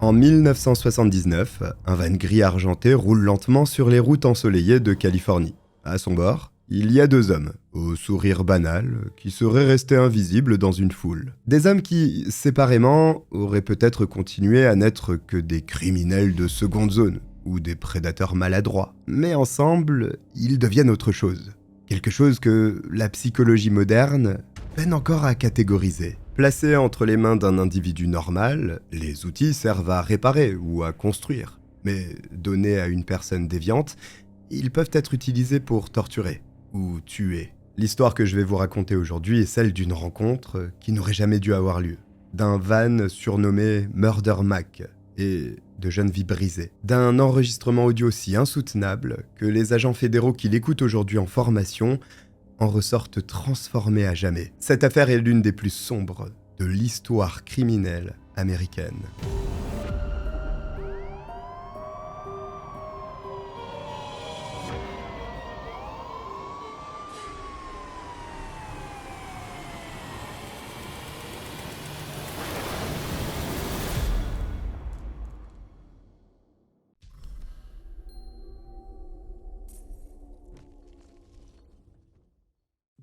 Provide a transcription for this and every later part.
En 1979, un van gris argenté roule lentement sur les routes ensoleillées de Californie. À son bord, il y a deux hommes, au sourire banal, qui seraient restés invisibles dans une foule. Des hommes qui, séparément, auraient peut-être continué à n'être que des criminels de seconde zone, ou des prédateurs maladroits. Mais ensemble, ils deviennent autre chose. Quelque chose que la psychologie moderne peine encore à catégoriser. Placés entre les mains d'un individu normal, les outils servent à réparer ou à construire. Mais donnés à une personne déviante, ils peuvent être utilisés pour torturer ou tuer. L'histoire que je vais vous raconter aujourd'hui est celle d'une rencontre qui n'aurait jamais dû avoir lieu. D'un van surnommé Murder Mac et de jeunes vies brisées. D'un enregistrement audio si insoutenable que les agents fédéraux qui l'écoutent aujourd'hui en formation en ressortent transformés à jamais. Cette affaire est l'une des plus sombres de l'histoire criminelle américaine.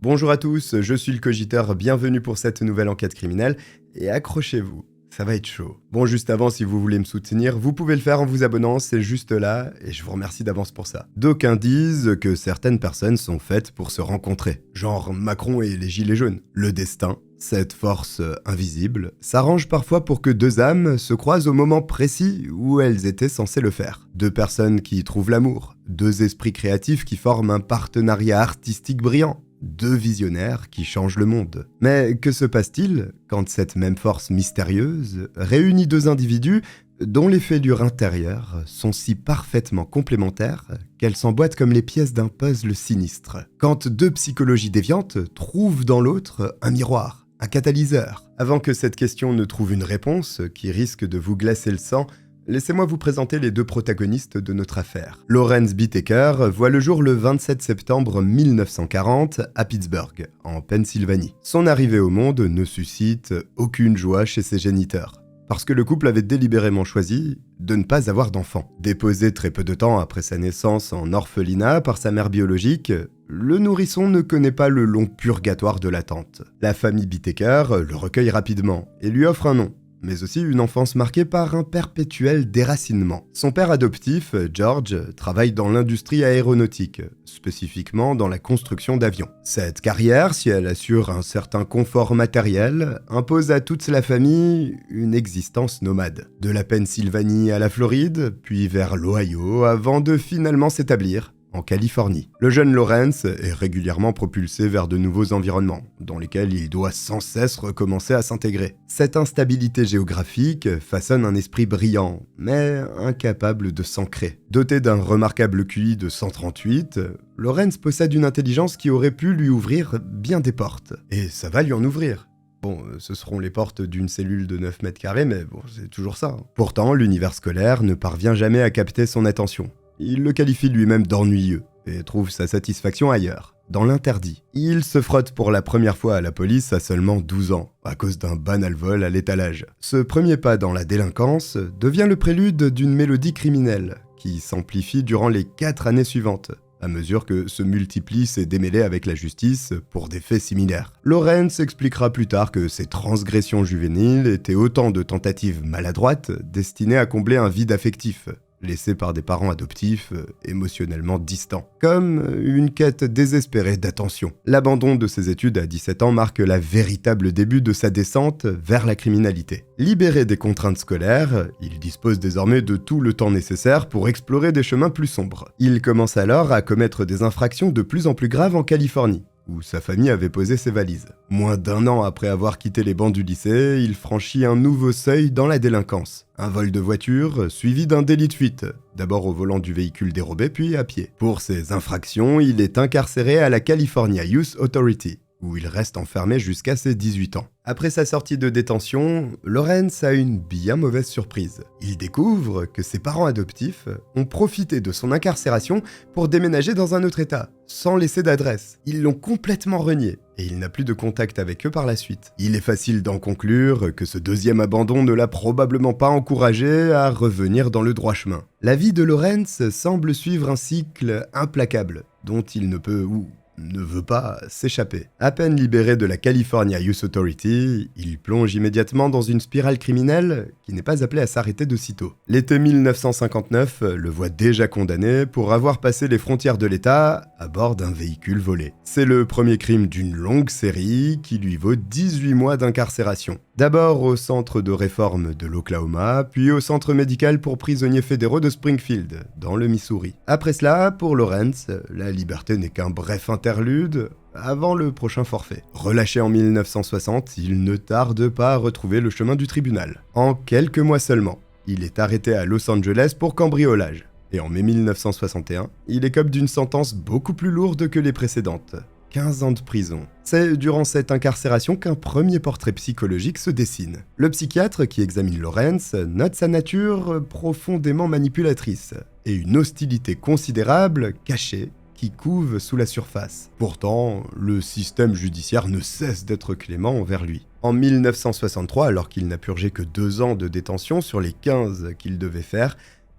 Bonjour à tous, je suis le Cogiteur, bienvenue pour cette nouvelle enquête criminelle, et accrochez-vous, ça va être chaud. Bon, juste avant, si vous voulez me soutenir, vous pouvez le faire en vous abonnant, c'est juste là, et je vous remercie d'avance pour ça. D'aucuns disent que certaines personnes sont faites pour se rencontrer, genre Macron et les Gilets jaunes. Le destin, cette force invisible, s'arrange parfois pour que deux âmes se croisent au moment précis où elles étaient censées le faire. Deux personnes qui trouvent l'amour, deux esprits créatifs qui forment un partenariat artistique brillant. Deux visionnaires qui changent le monde. Mais que se passe-t-il quand cette même force mystérieuse réunit deux individus dont les fêlures intérieures sont si parfaitement complémentaires qu'elles s'emboîtent comme les pièces d'un puzzle sinistre? Quand deux psychologies déviantes trouvent dans l'autre un miroir, un catalyseur. Avant que cette question ne trouve une réponse qui risque de vous glacer le sang, laissez-moi vous présenter les deux protagonistes de notre affaire. Lawrence Bittaker voit le jour le 27 septembre 1940 à Pittsburgh, en Pennsylvanie. Son arrivée au monde ne suscite aucune joie chez ses géniteurs, parce que le couple avait délibérément choisi de ne pas avoir d'enfant. Déposé très peu de temps après sa naissance en orphelinat par sa mère biologique, le nourrisson ne connaît pas le long purgatoire de l'attente. La famille Bittaker le recueille rapidement et lui offre un nom, mais aussi une enfance marquée par un perpétuel déracinement. Son père adoptif, George, travaille dans l'industrie aéronautique, spécifiquement dans la construction d'avions. Cette carrière, si elle assure un certain confort matériel, impose à toute la famille une existence nomade. De la Pennsylvanie à la Floride, puis vers l'Ohio, avant de finalement s'établir en Californie. Le jeune Lawrence est régulièrement propulsé vers de nouveaux environnements, dans lesquels il doit sans cesse recommencer à s'intégrer. Cette instabilité géographique façonne un esprit brillant, mais incapable de s'ancrer. Doté d'un remarquable QI de 138, Lawrence possède une intelligence qui aurait pu lui ouvrir bien des portes. Et ça va lui en ouvrir. Bon, ce seront les portes d'une cellule de 9 mètres carrés, mais bon, c'est toujours ça. Pourtant, l'univers scolaire ne parvient jamais à capter son attention. Il le qualifie lui-même d'ennuyeux et trouve sa satisfaction ailleurs, dans l'interdit. Il se frotte pour la première fois à la police à seulement 12 ans, à cause d'un banal vol à l'étalage. Ce premier pas dans la délinquance devient le prélude d'une mélodie criminelle qui s'amplifie durant les 4 années suivantes, à mesure que se multiplient ses démêlés avec la justice pour des faits similaires. Lawrence expliquera plus tard que ces transgressions juvéniles étaient autant de tentatives maladroites destinées à combler un vide affectif, laissé par des parents adoptifs émotionnellement distants, comme une quête désespérée d'attention. L'abandon de ses études à 17 ans marque la véritable début de sa descente vers la criminalité. Libéré des contraintes scolaires, il dispose désormais de tout le temps nécessaire pour explorer des chemins plus sombres. Il commence alors à commettre des infractions de plus en plus graves en Californie, où sa famille avait posé ses valises. Moins d'un an après avoir quitté les bancs du lycée, il franchit un nouveau seuil dans la délinquance. Un vol de voiture, suivi d'un délit de fuite, d'abord au volant du véhicule dérobé, puis à pied. Pour ces infractions, il est incarcéré à la California Youth Authority, où il reste enfermé jusqu'à ses 18 ans. Après sa sortie de détention, Lawrence a une bien mauvaise surprise. Il découvre que ses parents adoptifs ont profité de son incarcération pour déménager dans un autre état, sans laisser d'adresse. Ils l'ont complètement renié, et il n'a plus de contact avec eux par la suite. Il est facile d'en conclure que ce deuxième abandon ne l'a probablement pas encouragé à revenir dans le droit chemin. La vie de Lawrence semble suivre un cycle implacable, dont il ne peut ou ne veut pas s'échapper. À peine libéré de la California Youth Authority, il plonge immédiatement dans une spirale criminelle qui n'est pas appelée à s'arrêter de sitôt. L'été 1959 le voit déjà condamné pour avoir passé les frontières de l'État à bord d'un véhicule volé. C'est le premier crime d'une longue série qui lui vaut 18 mois d'incarcération. D'abord au centre de réforme de l'Oklahoma, puis au centre médical pour prisonniers fédéraux de Springfield, dans le Missouri. Après cela, pour Lawrence, la liberté n'est qu'un bref interlude avant le prochain forfait. Relâché en 1960, il ne tarde pas à retrouver le chemin du tribunal. En quelques mois seulement, il est arrêté à Los Angeles pour cambriolage. Et en mai 1961, il écope d'une sentence beaucoup plus lourde que les précédentes. 15 ans de prison. C'est durant cette incarcération qu'un premier portrait psychologique se dessine. Le psychiatre qui examine Lawrence note sa nature profondément manipulatrice et une hostilité considérable cachée qui couve sous la surface. Pourtant, le système judiciaire ne cesse d'être clément envers lui. En 1963, alors qu'il n'a purgé que 2 ans de détention sur les 15 qu'il devait faire,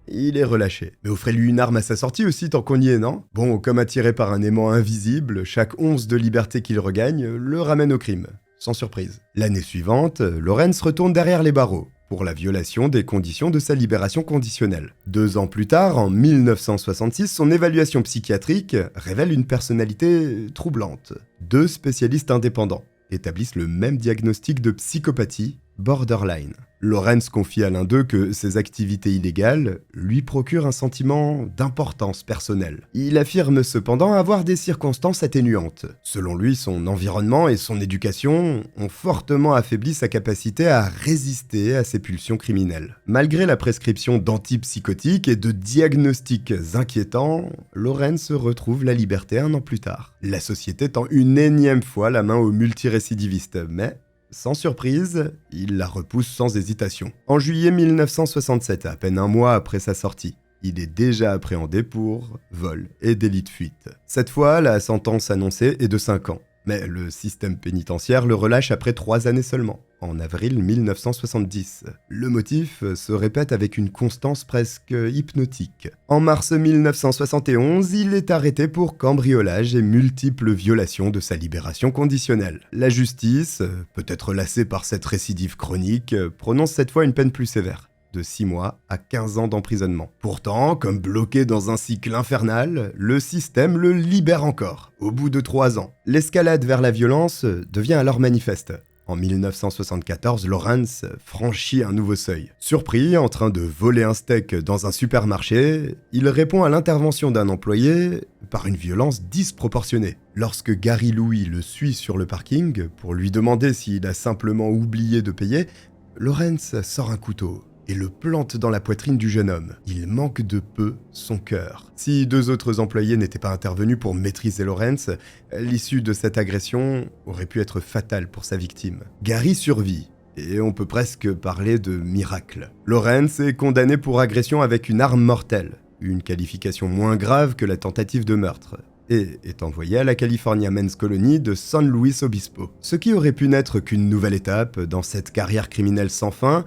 il est relâché. Mais offrez-lui une arme à sa sortie aussi tant qu'on y est, non? Bon, comme attiré par un aimant invisible, chaque once de liberté qu'il regagne le ramène au crime. Sans surprise. L'année suivante, Lawrence retourne derrière les barreaux pour la violation des conditions de sa libération conditionnelle. 2 ans plus tard, en 1966, son évaluation psychiatrique révèle une personnalité troublante. 2 spécialistes indépendants établissent le même diagnostic de psychopathie borderline. Lawrence confie à l'un d'eux que ses activités illégales lui procurent un sentiment d'importance personnelle. Il affirme cependant avoir des circonstances atténuantes. Selon lui, son environnement et son éducation ont fortement affaibli sa capacité à résister à ses pulsions criminelles. Malgré la prescription d'antipsychotiques et de diagnostics inquiétants, Lawrence retrouve la liberté 1 an plus tard. La société tend une énième fois la main au multirécidiviste, mais sans surprise, il la repousse sans hésitation. En juillet 1967, à peine un mois après sa sortie, il est déjà appréhendé pour vol et délit de fuite. Cette fois, la sentence annoncée est de 5 ans. Mais le système pénitentiaire le relâche après 3 années seulement, en avril 1970. Le motif se répète avec une constance presque hypnotique. En mars 1971, il est arrêté pour cambriolage et multiples violations de sa libération conditionnelle. La justice, peut-être lassée par cette récidive chronique, prononce cette fois une peine plus sévère, de 6 mois à 15 ans d'emprisonnement. Pourtant, comme bloqué dans un cycle infernal, le système le libère encore. Au bout de 3 ans, l'escalade vers la violence devient alors manifeste. En 1974, Lawrence franchit un nouveau seuil. Surpris en train de voler un steak dans un supermarché, il répond à l'intervention d'un employé par une violence disproportionnée. Lorsque Gary Louis le suit sur le parking pour lui demander s'il a simplement oublié de payer, Lawrence sort un couteau et le plante dans la poitrine du jeune homme. Il manque de peu son cœur. Si 2 autres employés n'étaient pas intervenus pour maîtriser Lawrence, l'issue de cette agression aurait pu être fatale pour sa victime. Gary survit, et on peut presque parler de miracle. Lawrence est condamné pour agression avec une arme mortelle, une qualification moins grave que la tentative de meurtre, et est envoyé à la California Men's Colony de San Luis Obispo. Ce qui aurait pu n'être qu'une nouvelle étape dans cette carrière criminelle sans fin,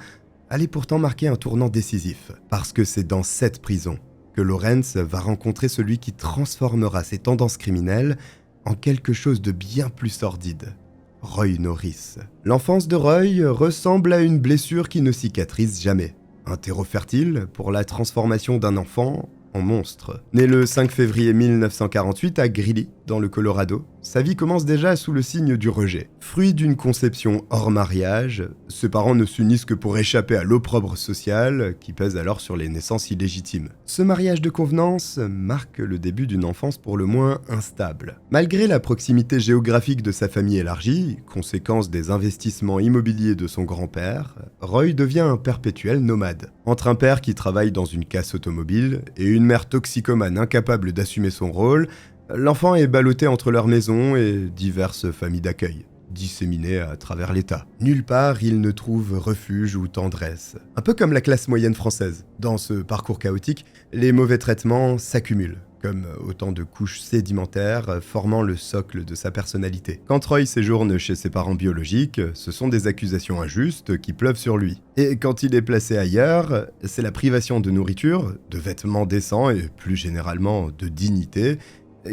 allait pourtant marquer un tournant décisif, parce que c'est dans cette prison que Lawrence va rencontrer celui qui transformera ses tendances criminelles en quelque chose de bien plus sordide, Roy Norris. L'enfance de Roy ressemble à une blessure qui ne cicatrise jamais, un terreau fertile pour la transformation d'un enfant en monstre. Né le 5 février 1948 à Greeley, dans le Colorado, sa vie commence déjà sous le signe du rejet. Fruit d'une conception hors mariage, ses parents ne s'unissent que pour échapper à l'opprobre social qui pèse alors sur les naissances illégitimes. Ce mariage de convenance marque le début d'une enfance pour le moins instable. Malgré la proximité géographique de sa famille élargie, conséquence des investissements immobiliers de son grand-père, Roy devient un perpétuel nomade. Entre un père qui travaille dans une casse automobile et une mère toxicomane incapable d'assumer son rôle, l'enfant est ballotté entre leur maison et diverses familles d'accueil, disséminées à travers l'État. Nulle part, il ne trouve refuge ou tendresse. Un peu comme la classe moyenne française. Dans ce parcours chaotique, les mauvais traitements s'accumulent. comme autant de couches sédimentaires formant le socle de sa personnalité. Quand Roy séjourne chez ses parents biologiques, ce sont des accusations injustes qui pleuvent sur lui. Et quand il est placé ailleurs, c'est la privation de nourriture, de vêtements décents et plus généralement de dignité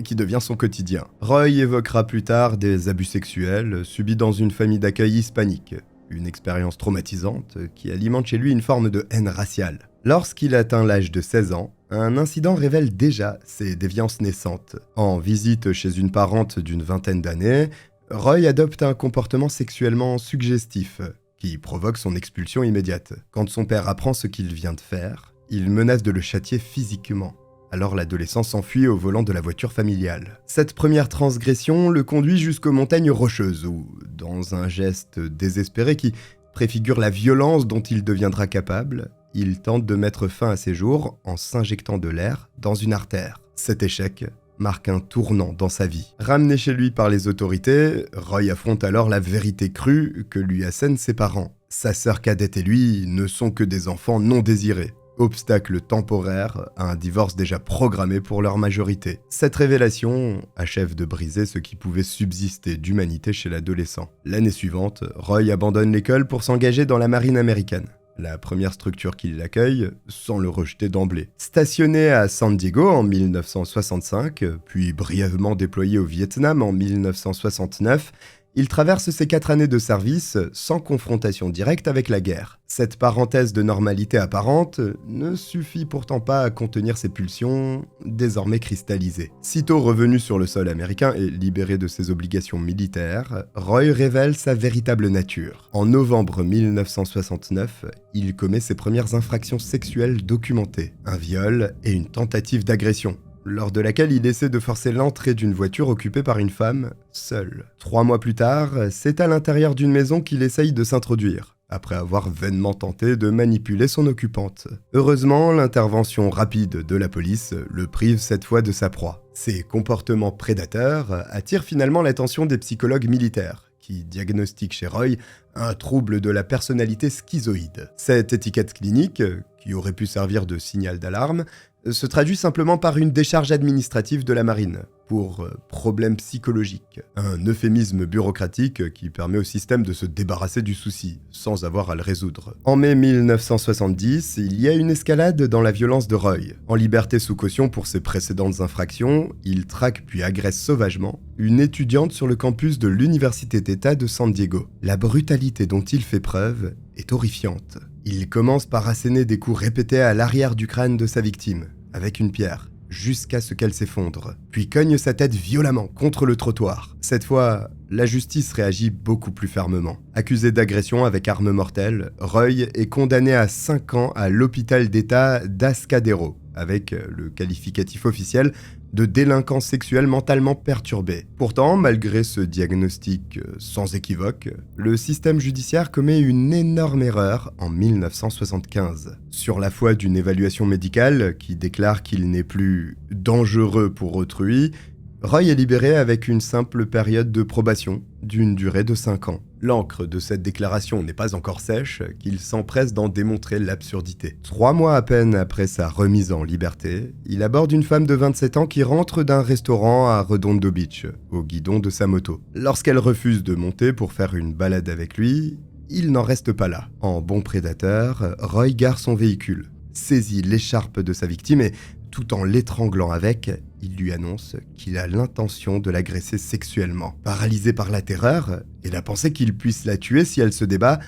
qui devient son quotidien. Roy évoquera plus tard des abus sexuels subis dans une famille d'accueil hispanique, une expérience traumatisante qui alimente chez lui une forme de haine raciale. Lorsqu'il atteint l'âge de 16 ans, un incident révèle déjà ses déviances naissantes. En visite chez une parente d'une vingtaine d'années, Roy adopte un comportement sexuellement suggestif qui provoque son expulsion immédiate. Quand son père apprend ce qu'il vient de faire, il menace de le châtier physiquement. Alors l'adolescent s'enfuit au volant de la voiture familiale. Cette première transgression le conduit jusqu'aux montagnes rocheuses où, dans un geste désespéré qui préfigure la violence dont il deviendra capable, il tente de mettre fin à ses jours en s'injectant de l'air dans une artère. Cet échec marque un tournant dans sa vie. Ramené chez lui par les autorités, Roy affronte alors la vérité crue que lui assènent ses parents. Sa sœur cadette et lui ne sont que des enfants non désirés. Obstacle temporaire à un divorce déjà programmé pour leur majorité. Cette révélation achève de briser ce qui pouvait subsister d'humanité chez l'adolescent. L'année suivante, Roy abandonne l'école pour s'engager dans la marine américaine, la première structure qui l'accueille, sans le rejeter d'emblée. Stationné à San Diego en 1965, puis brièvement déployé au Vietnam en 1969, il traverse ses 4 années de service sans confrontation directe avec la guerre. Cette parenthèse de normalité apparente ne suffit pourtant pas à contenir ses pulsions désormais cristallisées. Sitôt revenu sur le sol américain et libéré de ses obligations militaires, Roy révèle sa véritable nature. En novembre 1969, il commet ses premières infractions sexuelles documentées, un viol et une tentative d'agression, lors de laquelle il essaie de forcer l'entrée d'une voiture occupée par une femme, seule. 3 mois plus tard, c'est à l'intérieur d'une maison qu'il essaye de s'introduire, après avoir vainement tenté de manipuler son occupante. Heureusement, l'intervention rapide de la police le prive cette fois de sa proie. Ses comportements prédateurs attirent finalement l'attention des psychologues militaires, qui diagnostiquent chez Roy un trouble de la personnalité schizoïde. Cette étiquette clinique, qui aurait pu servir de signal d'alarme, se traduit simplement par une décharge administrative de la marine, pour problème psychologique. Un euphémisme bureaucratique qui permet au système de se débarrasser du souci, sans avoir à le résoudre. En mai 1970, il y a une escalade dans la violence de Roy. En liberté sous caution pour ses précédentes infractions, il traque puis agresse sauvagement une étudiante sur le campus de l'Université d'État de San Diego. La brutalité dont il fait preuve est horrifiante. Il commence par asséner des coups répétés à l'arrière du crâne de sa victime, avec une pierre, jusqu'à ce qu'elle s'effondre, puis cogne sa tête violemment contre le trottoir. Cette fois, la justice réagit beaucoup plus fermement. Accusé d'agression avec arme mortelle, Roy est condamné à 5 ans à l'hôpital d'État d'Ascadero, avec le qualificatif officiel de délinquant sexuel mentalement perturbé. Pourtant, malgré ce diagnostic sans équivoque, le système judiciaire commet une énorme erreur en 1975. Sur la foi d'une évaluation médicale qui déclare qu'il n'est plus dangereux pour autrui, Roy est libéré avec une simple période de probation d'une durée de 5 ans. L'encre de cette déclaration n'est pas encore sèche qu'il s'empresse d'en démontrer l'absurdité. 3 mois à peine après sa remise en liberté, il aborde une femme de 27 ans qui rentre d'un restaurant à Redondo Beach, au guidon de sa moto. Lorsqu'elle refuse de monter pour faire une balade avec lui, il n'en reste pas là. En bon prédateur, Roy gare son véhicule, saisit l'écharpe de sa victime et, tout en l'étranglant avec, il lui annonce qu'il a l'intention de l'agresser sexuellement. Paralysée par la terreur et la pensée qu'il puisse la tuer si elle se débat,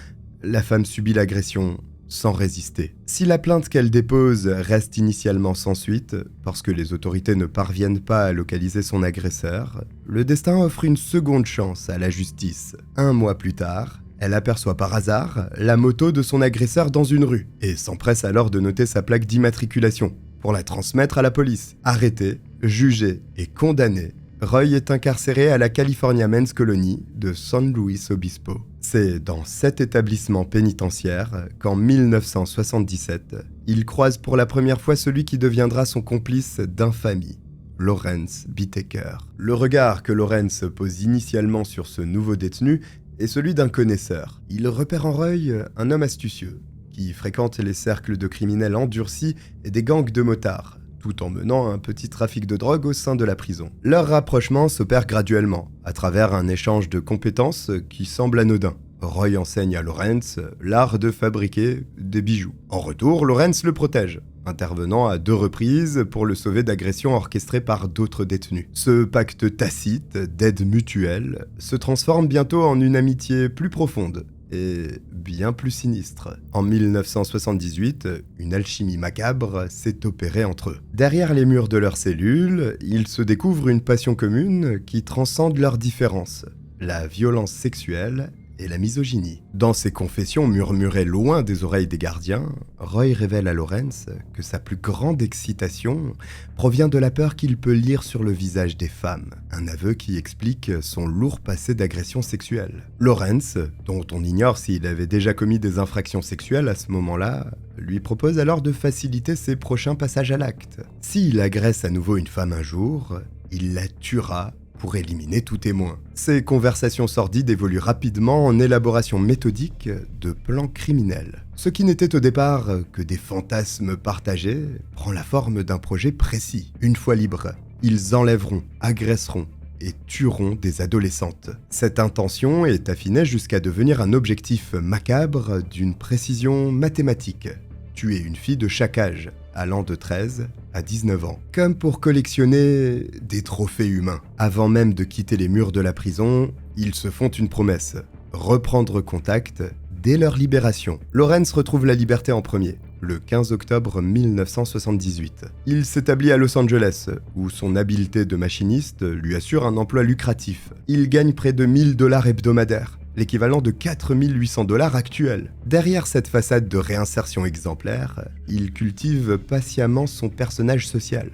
la femme subit l'agression sans résister. Si la plainte qu'elle dépose reste initialement sans suite, parce que les autorités ne parviennent pas à localiser son agresseur, le destin offre une seconde chance à la justice. 1 mois plus tard, elle aperçoit par hasard la moto de son agresseur dans une rue et s'empresse alors de noter sa plaque d'immatriculation pour la transmettre à la police. Arrêté, jugé et condamné, Roy est incarcéré à la California Men's Colony de San Luis Obispo. C'est dans cet établissement pénitentiaire qu'en 1977, il croise pour la première fois celui qui deviendra son complice d'infamie, Lawrence Bittaker. Le regard que Lawrence pose initialement sur ce nouveau détenu est celui d'un connaisseur. Il repère en Roy un homme astucieux, qui fréquente les cercles de criminels endurcis et des gangs de motards, tout en menant un petit trafic de drogue au sein de la prison. Leur rapprochement s'opère graduellement, à travers un échange de compétences qui semble anodin. Roy enseigne à Lawrence l'art de fabriquer des bijoux. En retour, Lawrence le protège, intervenant à 2 reprises pour le sauver d'agressions orchestrées par d'autres détenus. Ce pacte tacite d'aide mutuelle se transforme bientôt en une amitié plus profonde et bien plus sinistre. En 1978, une alchimie macabre s'est opérée entre eux. Derrière les murs de leur cellule, ils se découvrent une passion commune qui transcende leurs différences, la violence sexuelle et la misogynie. Dans ses confessions murmurées loin des oreilles des gardiens, Roy révèle à Lawrence que sa plus grande excitation provient de la peur qu'il peut lire sur le visage des femmes, un aveu qui explique son lourd passé d'agression sexuelle. Lawrence, dont on ignore s'il avait déjà commis des infractions sexuelles à ce moment-là, lui propose alors de faciliter ses prochains passages à l'acte. S'il agresse à nouveau une femme un jour, il la tuera pour éliminer tout témoin. Ces conversations sordides évoluent rapidement en élaboration méthodique de plans criminels. Ce qui n'était au départ que des fantasmes partagés prend la forme d'un projet précis. Une fois libres, ils enlèveront, agresseront et tueront des adolescentes. Cette intention est affinée jusqu'à devenir un objectif macabre d'une précision mathématique. Tuer une fille de chaque âge, allant de 13 à 19 ans, comme pour collectionner des trophées humains. Avant même de quitter les murs de la prison, ils se font une promesse, reprendre contact dès leur libération. Lawrence retrouve la liberté en premier, le 15 octobre 1978. Il s'établit à Los Angeles, où son habileté de machiniste lui assure un emploi lucratif. Il gagne près de 1 000 $ hebdomadaires, l'équivalent de 4 800 $ actuels. Derrière cette façade de réinsertion exemplaire, il cultive patiemment son personnage social.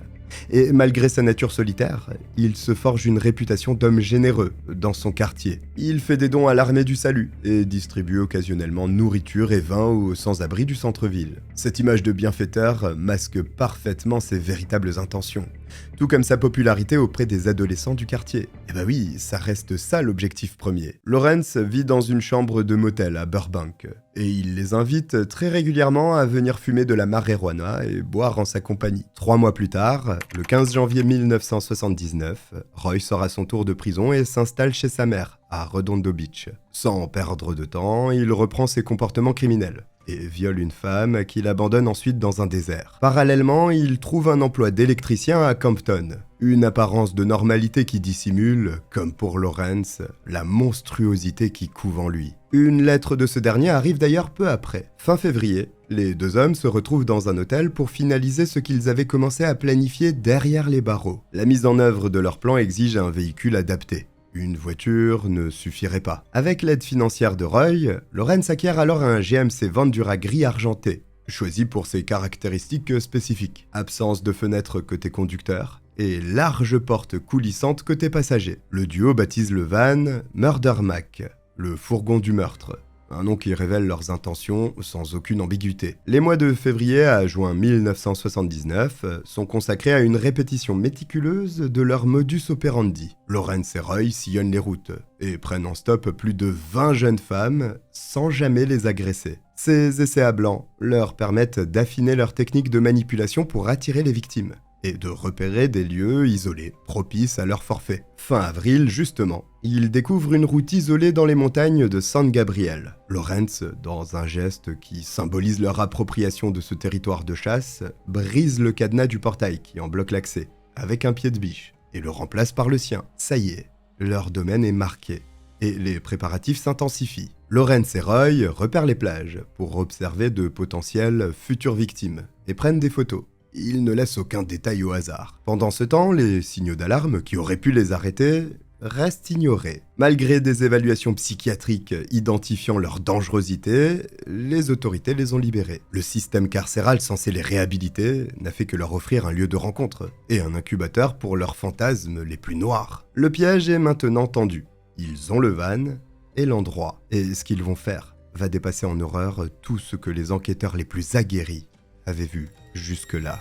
Et malgré sa nature solitaire, il se forge une réputation d'homme généreux dans son quartier. Il fait des dons à l'armée du salut et distribue occasionnellement nourriture et vin aux sans-abri du centre-ville. Cette image de bienfaiteur masque parfaitement ses véritables intentions, tout comme sa popularité auprès des adolescents du quartier. Et bah oui, ça reste ça l'objectif premier. Lawrence vit dans une chambre de motel à Burbank, et il les invite très régulièrement à venir fumer de la marijuana et boire en sa compagnie. 3 mois plus tard, le 15 janvier 1979, Roy sort à son tour de prison et s'installe chez sa mère, à Redondo Beach. Sans perdre de temps, il reprend ses comportements criminels et viole une femme qu'il abandonne ensuite dans un désert. Parallèlement, il trouve un emploi d'électricien à Compton, une apparence de normalité qui dissimule, comme pour Lawrence, la monstruosité qui couve en lui. Une lettre de ce dernier arrive d'ailleurs peu après. Fin février, les 2 hommes se retrouvent dans un hôtel pour finaliser ce qu'ils avaient commencé à planifier derrière les barreaux. La mise en œuvre de leur plan exige un véhicule adapté. Une voiture ne suffirait pas. Avec l'aide financière de Roy, Lawrence acquiert alors un GMC Vendura gris argenté, choisi pour ses caractéristiques spécifiques. Absence de fenêtre côté conducteur et large porte coulissante côté passager. Le duo baptise le van Murder Mac, le fourgon du meurtre. Un nom qui révèle leurs intentions sans aucune ambiguïté. Les mois de février à juin 1979 sont consacrés à une répétition méticuleuse de leur modus operandi. Lawrence et Roy sillonnent les routes et prennent en stop plus de 20 jeunes femmes sans jamais les agresser. Ces essais à blanc leur permettent d'affiner leur technique de manipulation pour attirer les victimes et de repérer des lieux isolés, propices à leur forfait. Fin avril, justement, ils découvrent une route isolée dans les montagnes de San Gabriel. Lawrence, dans un geste qui symbolise leur appropriation de ce territoire de chasse, brise le cadenas du portail qui en bloque l'accès, avec un pied de biche, et le remplace par le sien. Ça y est, leur domaine est marqué, et les préparatifs s'intensifient. Lawrence et Roy repèrent les plages pour observer de potentielles futures victimes, et prennent des photos. Ils ne laissent aucun détail au hasard. Pendant ce temps, les signaux d'alarme qui auraient pu les arrêter restent ignorés. Malgré des évaluations psychiatriques identifiant leur dangerosité, les autorités les ont libérés. Le système carcéral censé les réhabiliter n'a fait que leur offrir un lieu de rencontre et un incubateur pour leurs fantasmes les plus noirs. Le piège est maintenant tendu. Ils ont le van et l'endroit. Et ce qu'ils vont faire va dépasser en horreur tout ce que les enquêteurs les plus aguerris avaient vu jusque-là.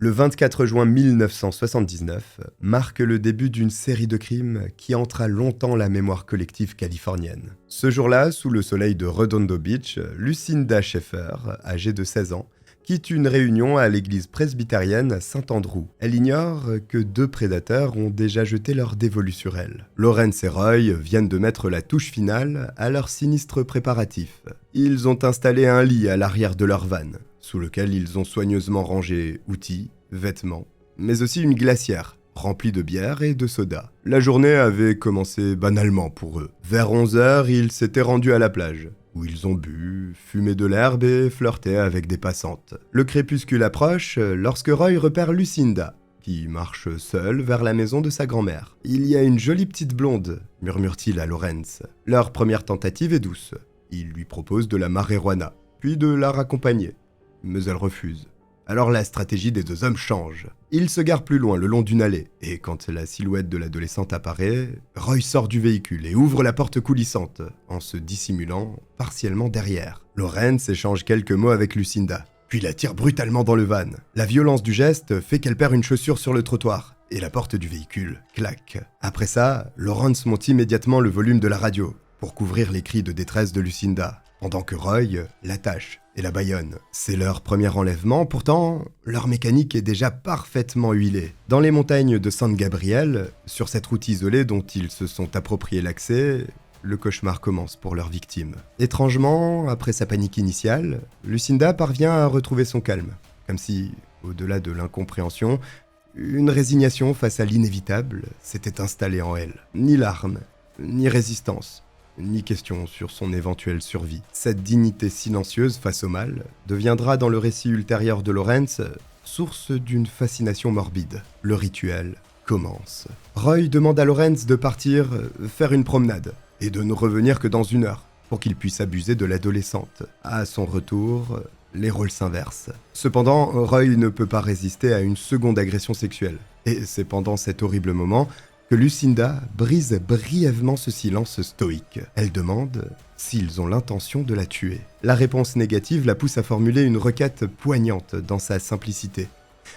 Le 24 juin 1979 marque le début d'une série de crimes qui entra longtemps la mémoire collective californienne. Ce jour-là, sous le soleil de Redondo Beach, Lucinda Schaeffer, âgée de 16 ans, quitte une réunion à l'église presbytérienne Saint-Andrew. Elle ignore que 2 prédateurs ont déjà jeté leur dévolu sur elle. Lawrence et Roy viennent de mettre la touche finale à leur sinistre préparatif. Ils ont installé un lit à l'arrière de leur van, sous lequel ils ont soigneusement rangé outils, vêtements, mais aussi une glacière remplie de bière et de soda. La journée avait commencé banalement pour eux. Vers 11h, ils s'étaient rendus à la plage, où ils ont bu, fumé de l'herbe et flirté avec des passantes. Le crépuscule approche lorsque Roy repère Lucinda, qui marche seule vers la maison de sa grand-mère. « Il y a une jolie petite blonde », murmure-t-il à Lawrence. Leur première tentative est douce. Il lui propose de la marijuana, puis de la raccompagner. Mais elle refuse. Alors la stratégie des 2 hommes change. Ils se garent plus loin le long d'une allée, et quand la silhouette de l'adolescente apparaît, Roy sort du véhicule et ouvre la porte coulissante, en se dissimulant partiellement derrière. Lawrence échange quelques mots avec Lucinda, puis la tire brutalement dans le van. La violence du geste fait qu'elle perd une chaussure sur le trottoir, et la porte du véhicule claque. Après ça, Lawrence monte immédiatement le volume de la radio, pour couvrir les cris de détresse de Lucinda, pendant que Roy l'attache et la bâillonne. C'est leur premier enlèvement, pourtant, leur mécanique est déjà parfaitement huilée. Dans les montagnes de San Gabriel, sur cette route isolée dont ils se sont approprié l'accès, le cauchemar commence pour leur victime. Étrangement, après sa panique initiale, Lucinda parvient à retrouver son calme, comme si, au-delà de l'incompréhension, une résignation face à l'inévitable s'était installée en elle. Ni larmes, ni résistance, ni question sur son éventuelle survie. Cette dignité silencieuse face au mal deviendra dans le récit ultérieur de Lawrence source d'une fascination morbide. Le rituel commence. Roy demande à Lawrence de partir faire une promenade et de ne revenir que dans 1 heure pour qu'il puisse abuser de l'adolescente. À son retour, les rôles s'inversent. Cependant, Roy ne peut pas résister à une seconde agression sexuelle. Et c'est pendant cet horrible moment que Lucinda brise brièvement ce silence stoïque. Elle demande s'ils ont l'intention de la tuer. La réponse négative la pousse à formuler une requête poignante dans sa simplicité.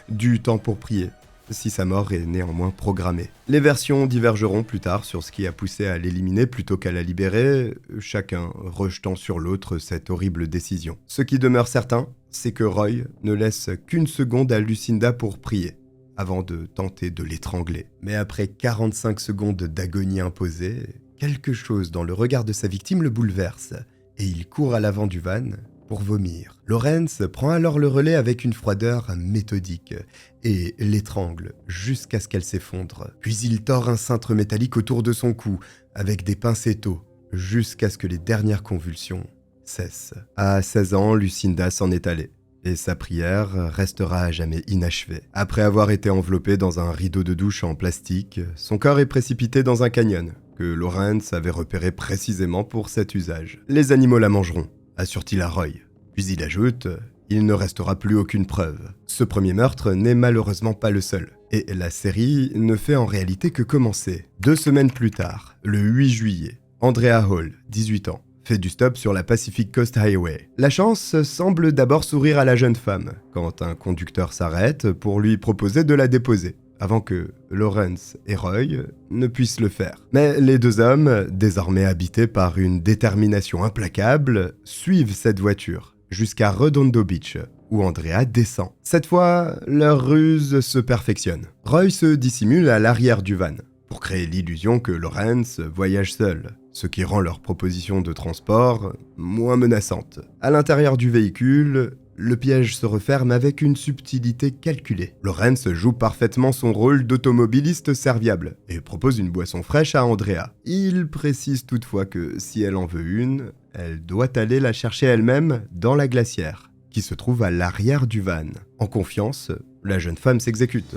Du temps pour prier, si sa mort est néanmoins programmée. Les versions divergeront plus tard sur ce qui a poussé à l'éliminer plutôt qu'à la libérer, chacun rejetant sur l'autre cette horrible décision. Ce qui demeure certain, c'est que Roy ne laisse qu'une seconde à Lucinda pour prier, avant de tenter de l'étrangler. Mais après 45 secondes d'agonie imposée, quelque chose dans le regard de sa victime le bouleverse, et il court à l'avant du van pour vomir. Lawrence prend alors le relais avec une froideur méthodique, et l'étrangle jusqu'à ce qu'elle s'effondre. Puis il tord un cintre métallique autour de son cou, avec des pincettos, jusqu'à ce que les dernières convulsions cessent. À 16 ans, Lucinda s'en est allée. Et sa prière restera à jamais inachevée. Après avoir été enveloppé dans un rideau de douche en plastique, son corps est précipité dans un canyon, que Lawrence avait repéré précisément pour cet usage. Les animaux la mangeront, assure-t-il à Roy. Puis il ajoute, il ne restera plus aucune preuve. Ce premier meurtre n'est malheureusement pas le seul. Et la série ne fait en réalité que commencer. 2 semaines plus tard, le 8 juillet, Andrea Hall, 18 ans, fait du stop sur la Pacific Coast Highway. La chance semble d'abord sourire à la jeune femme, quand un conducteur s'arrête pour lui proposer de la déposer, avant que Lawrence et Roy ne puissent le faire. Mais les 2 hommes, désormais habités par une détermination implacable, suivent cette voiture, jusqu'à Redondo Beach, où Andrea descend. Cette fois, leur ruse se perfectionne. Roy se dissimule à l'arrière du van, pour créer l'illusion que Lawrence voyage seul, ce qui rend leur proposition de transport moins menaçante. À l'intérieur du véhicule, le piège se referme avec une subtilité calculée. Lawrence joue parfaitement son rôle d'automobiliste serviable et propose une boisson fraîche à Andrea. Il précise toutefois que si elle en veut une, elle doit aller la chercher elle-même dans la glacière, qui se trouve à l'arrière du van. En confiance, la jeune femme s'exécute,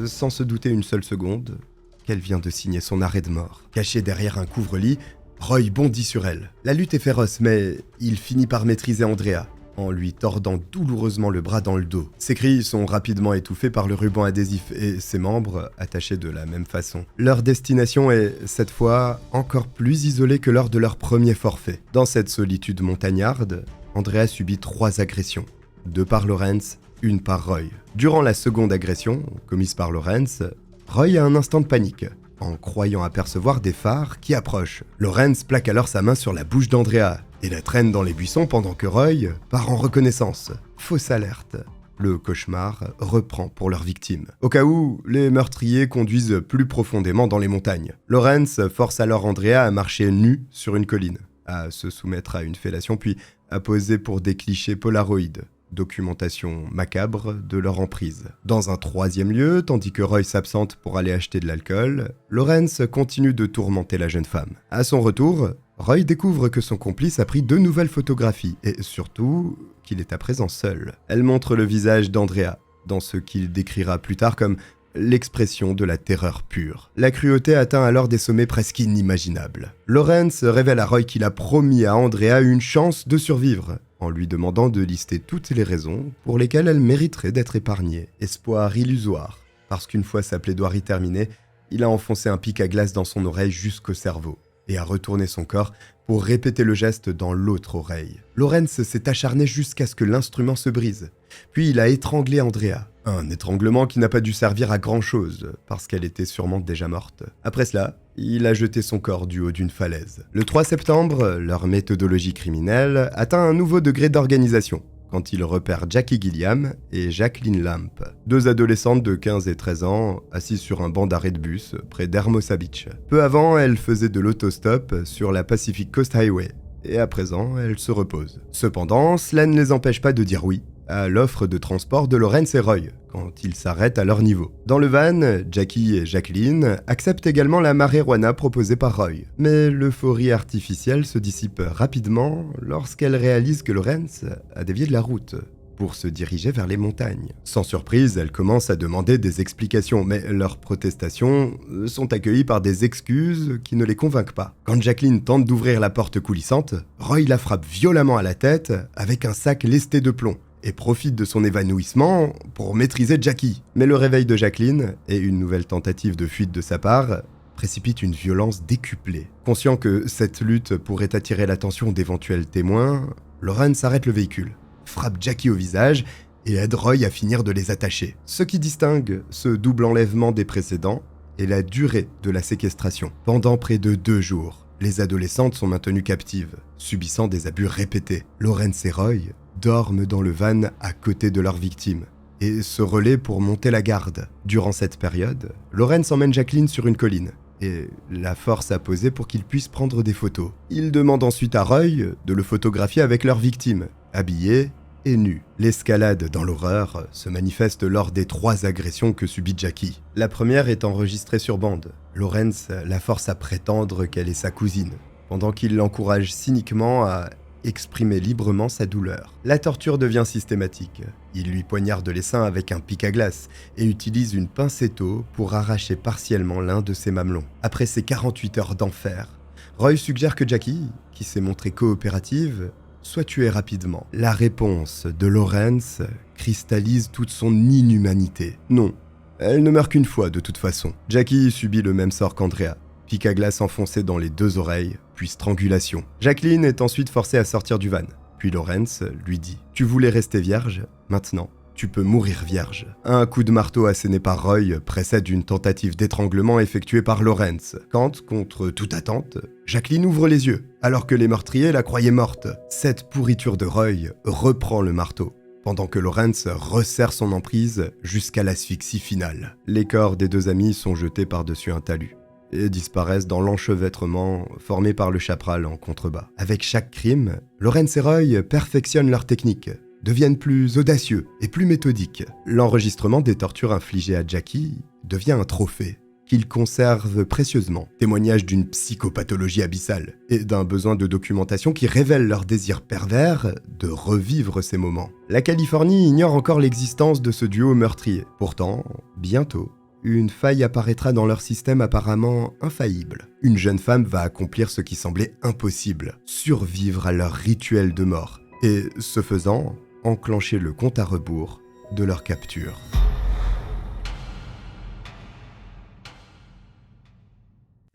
sans se douter une seule seconde qu'elle vient de signer son arrêt de mort. Caché derrière un couvre-lit, Roy bondit sur elle. La lutte est féroce, mais il finit par maîtriser Andrea, en lui tordant douloureusement le bras dans le dos. Ses cris sont rapidement étouffés par le ruban adhésif et ses membres attachés de la même façon. Leur destination est, cette fois, encore plus isolée que lors de leur premier forfait. Dans cette solitude montagnarde, Andrea subit 3 agressions, 2 par Lawrence une par Roy. Durant la seconde agression, commise par Lawrence, Roy a un instant de panique, en croyant apercevoir des phares qui approchent. Lawrence plaque alors sa main sur la bouche d'Andrea et la traîne dans les buissons pendant que Roy part en reconnaissance. Fausse alerte. Le cauchemar reprend pour leurs victimes. Au cas où, les meurtriers conduisent plus profondément dans les montagnes. Lawrence force alors Andrea à marcher nue sur une colline, à se soumettre à une fellation puis à poser pour des clichés Polaroid. Documentation macabre de leur emprise. Dans un troisième lieu, tandis que Roy s'absente pour aller acheter de l'alcool, Lawrence continue de tourmenter la jeune femme. À son retour, Roy découvre que son complice a pris 2 nouvelles photographies et surtout qu'il est à présent seul. Elle montre le visage d'Andrea, dans ce qu'il décrira plus tard comme l'expression de la terreur pure. La cruauté atteint alors des sommets presque inimaginables. Lawrence révèle à Roy qu'il a promis à Andrea une chance de survivre, en lui demandant de lister toutes les raisons pour lesquelles elle mériterait d'être épargnée. Espoir illusoire, parce qu'une fois sa plaidoirie terminée, il a enfoncé un pic à glace dans son oreille jusqu'au cerveau et a retourné son corps pour répéter le geste dans l'autre oreille. Lawrence s'est acharné jusqu'à ce que l'instrument se brise, puis il a étranglé Andrea. Un étranglement qui n'a pas dû servir à grand-chose, parce qu'elle était sûrement déjà morte. Après cela, il a jeté son corps du haut d'une falaise. Le 3 septembre, leur méthodologie criminelle atteint un nouveau degré d'organisation, quand ils repèrent Jackie Gilliam et Jacqueline Lamp, 2 adolescentes de 15 et 13 ans, assises sur un banc d'arrêt de bus près d'Hermosa Beach. Peu avant, elles faisaient de l'autostop sur la Pacific Coast Highway, et à présent, elles se reposent. Cependant, cela ne les empêche pas de dire oui à l'offre de transport de Lawrence et Roy, quand ils s'arrêtent à leur niveau. Dans le van, Jackie et Jacqueline acceptent également la marijuana proposée par Roy. Mais l'euphorie artificielle se dissipe rapidement lorsqu'elles réalisent que Lawrence a dévié de la route pour se diriger vers les montagnes. Sans surprise, elles commencent à demander des explications, mais leurs protestations sont accueillies par des excuses qui ne les convainquent pas. Quand Jacqueline tente d'ouvrir la porte coulissante, Roy la frappe violemment à la tête avec un sac lesté de plomb et profite de son évanouissement pour maîtriser Jackie. Mais le réveil de Jacqueline et une nouvelle tentative de fuite de sa part précipitent une violence décuplée. Conscient que cette lutte pourrait attirer l'attention d'éventuels témoins, Lawrence arrête le véhicule, frappe Jackie au visage et aide Roy à finir de les attacher. Ce qui distingue ce double enlèvement des précédents est la durée de la séquestration. Pendant près de 2 jours, les adolescentes sont maintenues captives, subissant des abus répétés. Lawrence et Roy dorment dans le van à côté de leurs victimes et se relaient pour monter la garde. Durant cette période, Lawrence emmène Jacqueline sur une colline et la force à poser pour qu'il puisse prendre des photos. Il demande ensuite à Roy de le photographier avec leurs victimes, habillées et nues. L'escalade dans l'horreur se manifeste lors des 3 agressions que subit Jackie. La première est enregistrée sur bande. Lawrence la force à prétendre qu'elle est sa cousine, pendant qu'il l'encourage cyniquement à exprimer librement sa douleur. La torture devient systématique. Il lui poignarde les seins avec un pic à glace et utilise une pincetto pour arracher partiellement l'un de ses mamelons. Après ces 48 heures d'enfer, Roy suggère que Jackie, qui s'est montrée coopérative, soit tuée rapidement. La réponse de Lawrence cristallise toute son inhumanité. Non, elle ne meurt qu'une fois de toute façon. Jackie subit le même sort qu'Andrea. Pic à glace enfoncé dans les 2 oreilles, puis strangulation. Jacqueline est ensuite forcée à sortir du van. Puis Lawrence lui dit « Tu voulais rester vierge, maintenant tu peux mourir vierge ». Un coup de marteau asséné par Roy précède une tentative d'étranglement effectuée par Lawrence. Quand, contre toute attente, Jacqueline ouvre les yeux, alors que les meurtriers la croyaient morte. Cette pourriture de Roy reprend le marteau, pendant que Lawrence resserre son emprise jusqu'à l'asphyxie finale. Les corps des 2 amis sont jetés par-dessus un talus et disparaissent dans l'enchevêtrement formé par le chaparral en contrebas. Avec chaque crime, Lawrence et Roy perfectionnent leur technique, deviennent plus audacieux et plus méthodiques. L'enregistrement des tortures infligées à Jackie devient un trophée qu'ils conservent précieusement, témoignage d'une psychopathologie abyssale et d'un besoin de documentation qui révèle leur désir pervers de revivre ces moments. La Californie ignore encore l'existence de ce duo meurtrier. Pourtant, bientôt, une faille apparaîtra dans leur système apparemment infaillible. Une jeune femme va accomplir ce qui semblait impossible, survivre à leur rituel de mort, et, ce faisant, enclencher le compte à rebours de leur capture.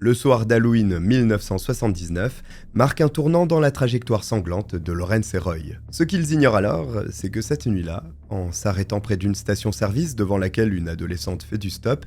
Le soir d'Halloween 1979 marque un tournant dans la trajectoire sanglante de Lawrence et Roy. Ce qu'ils ignorent alors, c'est que cette nuit-là, en s'arrêtant près d'une station-service devant laquelle une adolescente fait du stop,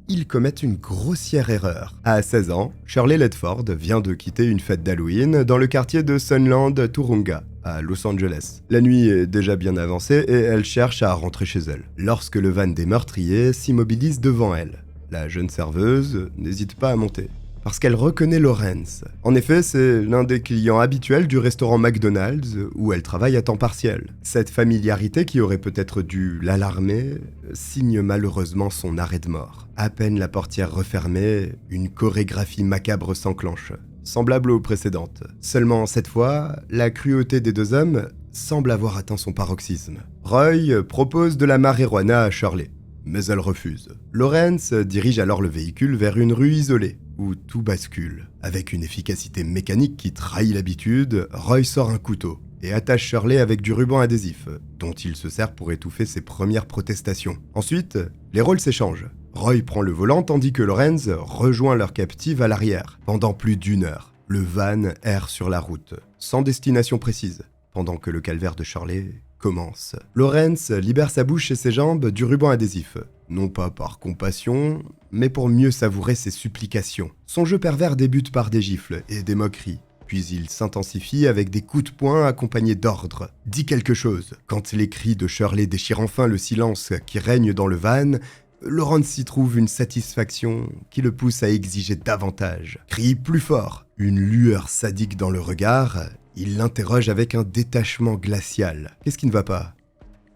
ils commettent une grossière erreur. À 16 ans, Shirley Ledford vient de quitter une fête d'Halloween dans le quartier de Sunland Turunga, à Los Angeles. La nuit est déjà bien avancée et elle cherche à rentrer chez elle, lorsque le van des meurtriers s'immobilise devant elle. La jeune serveuse n'hésite pas à monter, parce qu'elle reconnaît Lawrence. En effet, c'est l'un des clients habituels du restaurant McDonald's où elle travaille à temps partiel. Cette familiarité qui aurait peut-être dû l'alarmer signe malheureusement son arrêt de mort. À peine la portière refermée, une chorégraphie macabre s'enclenche, semblable aux précédentes. Seulement cette fois, la cruauté des deux hommes semble avoir atteint son paroxysme. Roy propose de la marijuana à Shirley, mais elle refuse. Lawrence dirige alors le véhicule vers une rue isolée, où tout bascule. Avec une efficacité mécanique qui trahit l'habitude, Roy sort un couteau et attache Shirley avec du ruban adhésif, dont il se sert pour étouffer ses premières protestations. Ensuite, les rôles s'échangent. Roy prend le volant tandis que Lawrence rejoint leur captive à l'arrière. Pendant plus d'1 heure, le van erre sur la route, sans destination précise, pendant que le calvaire de Shirley commence. Lawrence libère sa bouche et ses jambes du ruban adhésif, non pas par compassion, mais pour mieux savourer ses supplications. Son jeu pervers débute par des gifles et des moqueries, puis il s'intensifie avec des coups de poing accompagnés d'ordres. « Dis quelque chose !» Quand les cris de Shirley déchirent enfin le silence qui règne dans le van, Lawrence y trouve une satisfaction qui le pousse à exiger davantage. Crie plus fort. Une lueur sadique dans le regard, il l'interroge avec un détachement glacial. Qu'est-ce qui ne va pas ?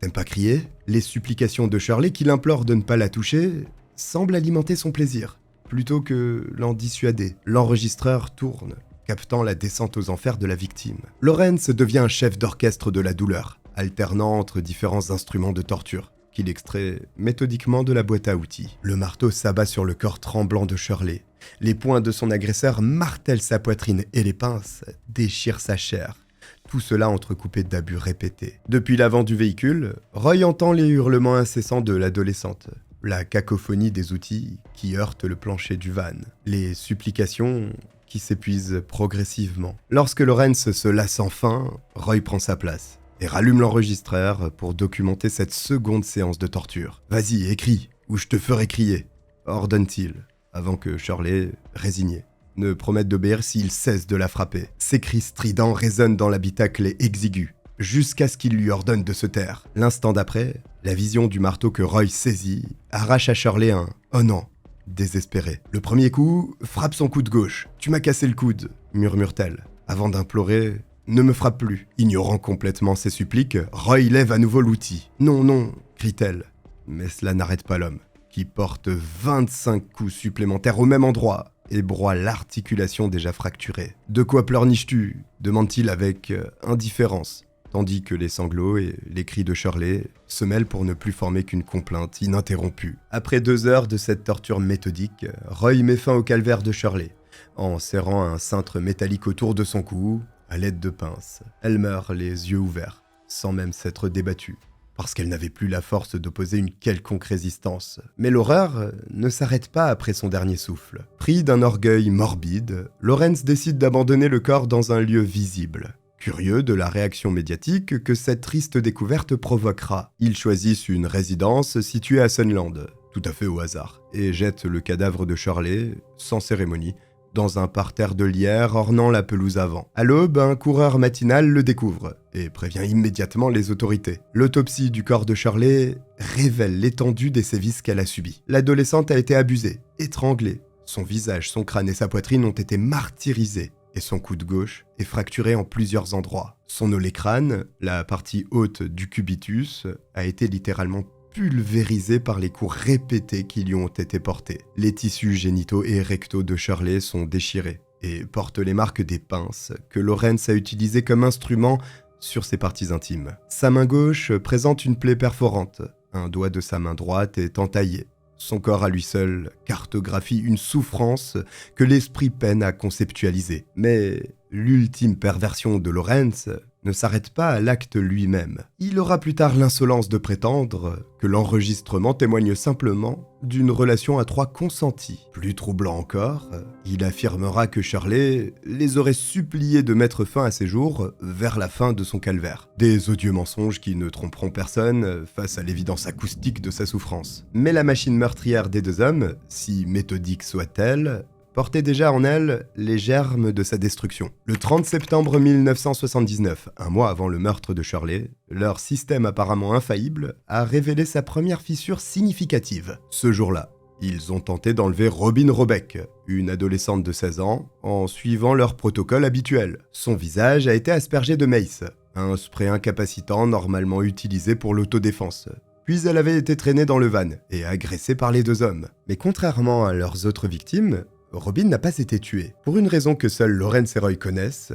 T'aimes pas crier ? Les supplications de Shirley qui l'implore de ne pas la toucher semblent alimenter son plaisir, plutôt que l'en dissuader. L'enregistreur tourne, captant la descente aux enfers de la victime. Lawrence devient un chef d'orchestre de la douleur, alternant entre différents instruments de torture, qu'il extrait méthodiquement de la boîte à outils. Le marteau s'abat sur le corps tremblant de Shirley. Les poings de son agresseur martèlent sa poitrine et les pinces déchirent sa chair. Tout cela entrecoupé d'abus répétés. Depuis l'avant du véhicule, Roy entend les hurlements incessants de l'adolescente, la cacophonie des outils qui heurtent le plancher du van, les supplications qui s'épuisent progressivement. Lorsque Lawrence se lasse enfin, Roy prend sa place et rallume l'enregistreur pour documenter cette seconde séance de torture. « Vas-y, écris, ou je te ferai crier », ordonne-t-il, avant que Shirley, résignée, ne promette d'obéir s'il cesse de la frapper. Ses cris stridents résonnent dans l'habitacle exigu, jusqu'à ce qu'il lui ordonne de se taire. L'instant d'après, la vision du marteau que Roy saisit arrache à Shirley un « Oh non !» désespéré. Le premier coup frappe son coude gauche. « Tu m'as cassé le coude !» murmure-t-elle, avant d'implorer « Ne me frappe plus !» Ignorant complètement ses suppliques, Roy lève à nouveau l'outil. « Non, non !» crie-t-elle. Mais cela n'arrête pas l'homme, qui porte 25 coups supplémentaires au même endroit et broie l'articulation déjà fracturée. « De quoi pleurniches-tu » demande-t-il avec indifférence, tandis que les sanglots et les cris de Shirley se mêlent pour ne plus former qu'une complainte ininterrompue. Après 2 heures de cette torture méthodique, Roy met fin au calvaire de Shirley, en serrant un cintre métallique autour de son cou, à l'aide de pinces. Elle meurt les yeux ouverts, sans même s'être débattue, parce qu'elle n'avait plus la force d'opposer une quelconque résistance. Mais l'horreur ne s'arrête pas après son dernier souffle. Pris d'un orgueil morbide, Lawrence décide d'abandonner le corps dans un lieu visible. Curieux de la réaction médiatique que cette triste découverte provoquera, ils choisissent une résidence située à Sunland, tout à fait au hasard, et jettent le cadavre de Shirley, sans cérémonie, dans un parterre de lierre ornant la pelouse avant. À l'aube, un coureur matinal le découvre et prévient immédiatement les autorités. L'autopsie du corps de Shirley révèle l'étendue des sévices qu'elle a subis. L'adolescente a été abusée, étranglée. Son visage, son crâne et sa poitrine ont été martyrisés et son coude gauche est fracturé en plusieurs endroits. Son olécrâne, la partie haute du cubitus, a été littéralement pulvérisé par les coups répétés qui lui ont été portés. Les tissus génitaux et rectaux de Shirley sont déchirés et portent les marques des pinces que Lawrence a utilisées comme instrument sur ses parties intimes. Sa main gauche présente une plaie perforante, un doigt de sa main droite est entaillé. Son corps à lui seul cartographie une souffrance que l'esprit peine à conceptualiser. Mais l'ultime perversion de Lawrence ne s'arrête pas à l'acte lui-même. Il aura plus tard l'insolence de prétendre que l'enregistrement témoigne simplement d'une relation à trois consentie. Plus troublant encore, il affirmera que Shirley les aurait suppliés de mettre fin à ses jours vers la fin de son calvaire. Des odieux mensonges qui ne tromperont personne face à l'évidence acoustique de sa souffrance. Mais la machine meurtrière des deux hommes, si méthodique soit-elle, portait déjà en elle les germes de sa destruction. Le 30 septembre 1979, un mois avant le meurtre de Shirley, leur système apparemment infaillible a révélé sa première fissure significative. Ce jour-là, ils ont tenté d'enlever Robin Robeck, une adolescente de 16 ans, en suivant leur protocole habituel. Son visage a été aspergé de mace, un spray incapacitant normalement utilisé pour l'autodéfense. Puis elle avait été traînée dans le van et agressée par les deux hommes. Mais contrairement à leurs autres victimes, Robin n'a pas été tué. Pour une raison que seuls Lawrence et Roy connaissent,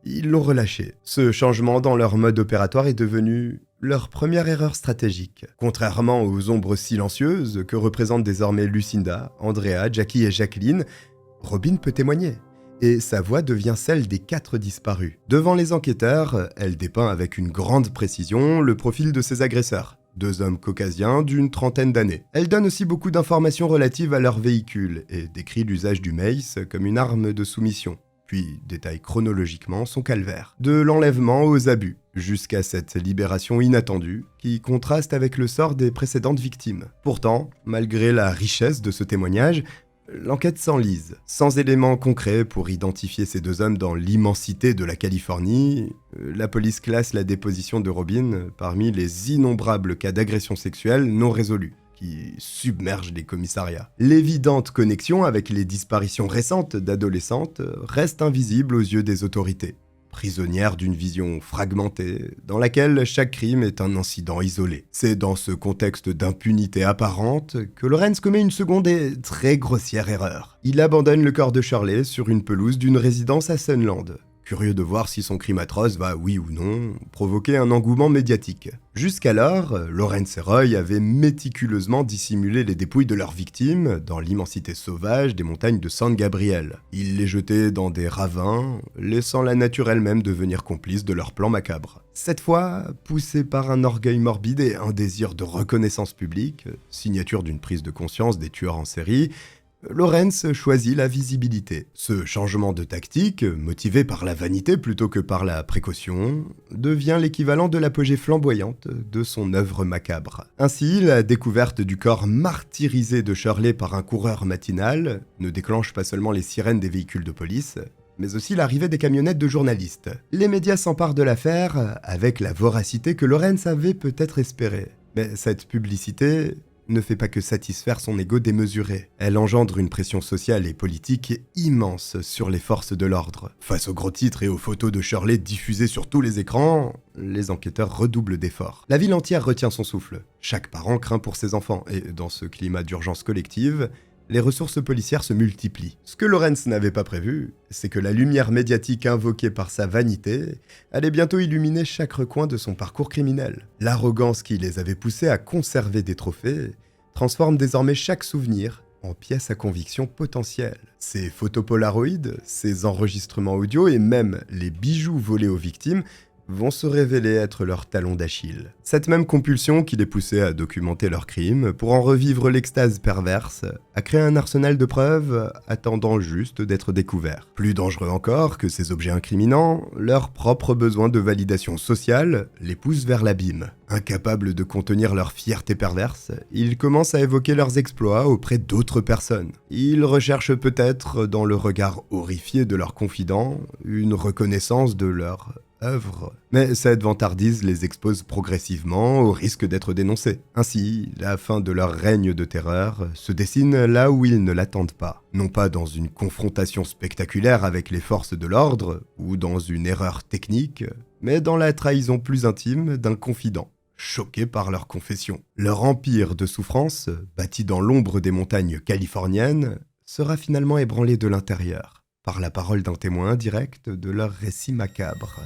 ils l'ont relâché. Ce changement dans leur mode opératoire est devenu leur première erreur stratégique. Contrairement aux ombres silencieuses que représentent désormais Lucinda, Andrea, Jackie et Jacqueline, Robin peut témoigner. Et sa voix devient celle des 4 disparus. Devant les enquêteurs, elle dépeint avec une grande précision le profil de ses agresseurs. 2 hommes caucasiens d'une trentaine d'années. Elle donne aussi beaucoup d'informations relatives à leur véhicule et décrit l'usage du mace comme une arme de soumission. Puis détaille chronologiquement son calvaire. De l'enlèvement aux abus, jusqu'à cette libération inattendue qui contraste avec le sort des précédentes victimes. Pourtant, malgré la richesse de ce témoignage, l'enquête s'enlise. Sans éléments concrets pour identifier ces 2 hommes dans l'immensité de la Californie, la police classe la déposition de Robin parmi les innombrables cas d'agression sexuelle non résolus qui submergent les commissariats. L'évidente connexion avec les disparitions récentes d'adolescentes reste invisible aux yeux des autorités. Prisonnière d'une vision fragmentée, dans laquelle chaque crime est un incident isolé. C'est dans ce contexte d'impunité apparente que Lawrence commet une seconde et très grossière erreur. Il abandonne le corps de Shirley sur une pelouse d'une résidence à Sunland, curieux de voir si son crime atroce va, oui ou non, provoquer un engouement médiatique. Jusqu'alors, Lawrence et Roy avaient méticuleusement dissimulé les dépouilles de leurs victimes dans l'immensité sauvage des montagnes de San Gabriel. Ils les jetaient dans des ravins, laissant la nature elle-même devenir complice de leur plan macabre. Cette fois, poussé par un orgueil morbide et un désir de reconnaissance publique, signature d'une prise de conscience des tueurs en série, Lawrence choisit la visibilité. Ce changement de tactique, motivé par la vanité plutôt que par la précaution, devient l'équivalent de l'apogée flamboyante de son œuvre macabre. Ainsi, la découverte du corps martyrisé de Shirley par un coureur matinal ne déclenche pas seulement les sirènes des véhicules de police, mais aussi l'arrivée des camionnettes de journalistes. Les médias s'emparent de l'affaire avec la voracité que Lawrence avait peut-être espérée. Mais cette publicité ne fait pas que satisfaire son ego démesuré. Elle engendre une pression sociale et politique immense sur les forces de l'ordre. Face aux gros titres et aux photos de Shirley diffusées sur tous les écrans, les enquêteurs redoublent d'efforts. La ville entière retient son souffle. Chaque parent craint pour ses enfants, et dans ce climat d'urgence collective, les ressources policières se multiplient. Ce que Lawrence n'avait pas prévu, c'est que la lumière médiatique invoquée par sa vanité allait bientôt illuminer chaque recoin de son parcours criminel. L'arrogance qui les avait poussés à conserver des trophées transforme désormais chaque souvenir en pièce à conviction potentielle. Ces photos polaroïdes, ces enregistrements audio et même les bijoux volés aux victimes vont se révéler être leur talon d'Achille. Cette même compulsion qui les poussait à documenter leurs crimes pour en revivre l'extase perverse a créé un arsenal de preuves attendant juste d'être découvert. Plus dangereux encore que ces objets incriminants, leur propre besoin de validation sociale les pousse vers l'abîme. Incapables de contenir leur fierté perverse, ils commencent à évoquer leurs exploits auprès d'autres personnes. Ils recherchent peut-être, dans le regard horrifié de leurs confidents, une reconnaissance de leur œuvre. Mais cette vantardise les expose progressivement au risque d'être dénoncés. Ainsi, la fin de leur règne de terreur se dessine là où ils ne l'attendent pas. Non pas dans une confrontation spectaculaire avec les forces de l'ordre, ou dans une erreur technique, mais dans la trahison plus intime d'un confident, choqué par leur confession. Leur empire de souffrance, bâti dans l'ombre des montagnes californiennes, sera finalement ébranlé de l'intérieur, par la parole d'un témoin indirect de leur récit macabre.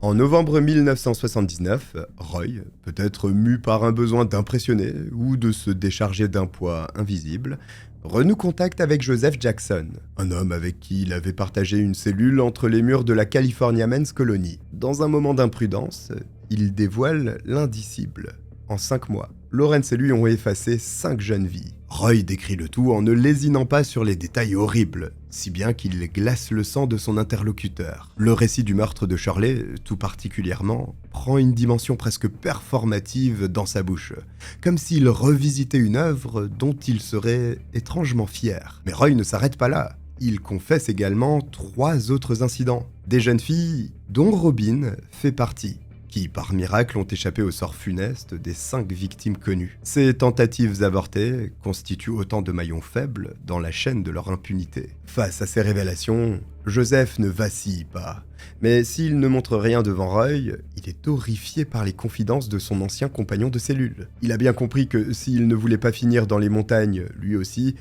En novembre 1979, Roy, peut-être mu par un besoin d'impressionner ou de se décharger d'un poids invisible, renoue contact avec Joseph Jackson, un homme avec qui il avait partagé une cellule entre les murs de la California Men's Colony. Dans un moment d'imprudence, il dévoile l'indicible. En 5 mois, Lawrence et lui ont effacé 5 jeunes vies. Roy décrit le tout en ne lésinant pas sur les détails horribles, si bien qu'il glace le sang de son interlocuteur. Le récit du meurtre de Shirley, tout particulièrement, prend une dimension presque performative dans sa bouche, comme s'il revisitait une œuvre dont il serait étrangement fier. Mais Roy ne s'arrête pas là. Il confesse également 3 autres incidents, des jeunes filles dont Robin fait partie, qui par miracle ont échappé au sort funeste des 5 victimes connues. Ces tentatives avortées constituent autant de maillons faibles dans la chaîne de leur impunité. Face à ces révélations, Joseph ne vacille pas, mais s'il ne montre rien devant Roy, il est horrifié par les confidences de son ancien compagnon de cellule. Il a bien compris que s'il ne voulait pas finir dans les montagnes, lui aussi,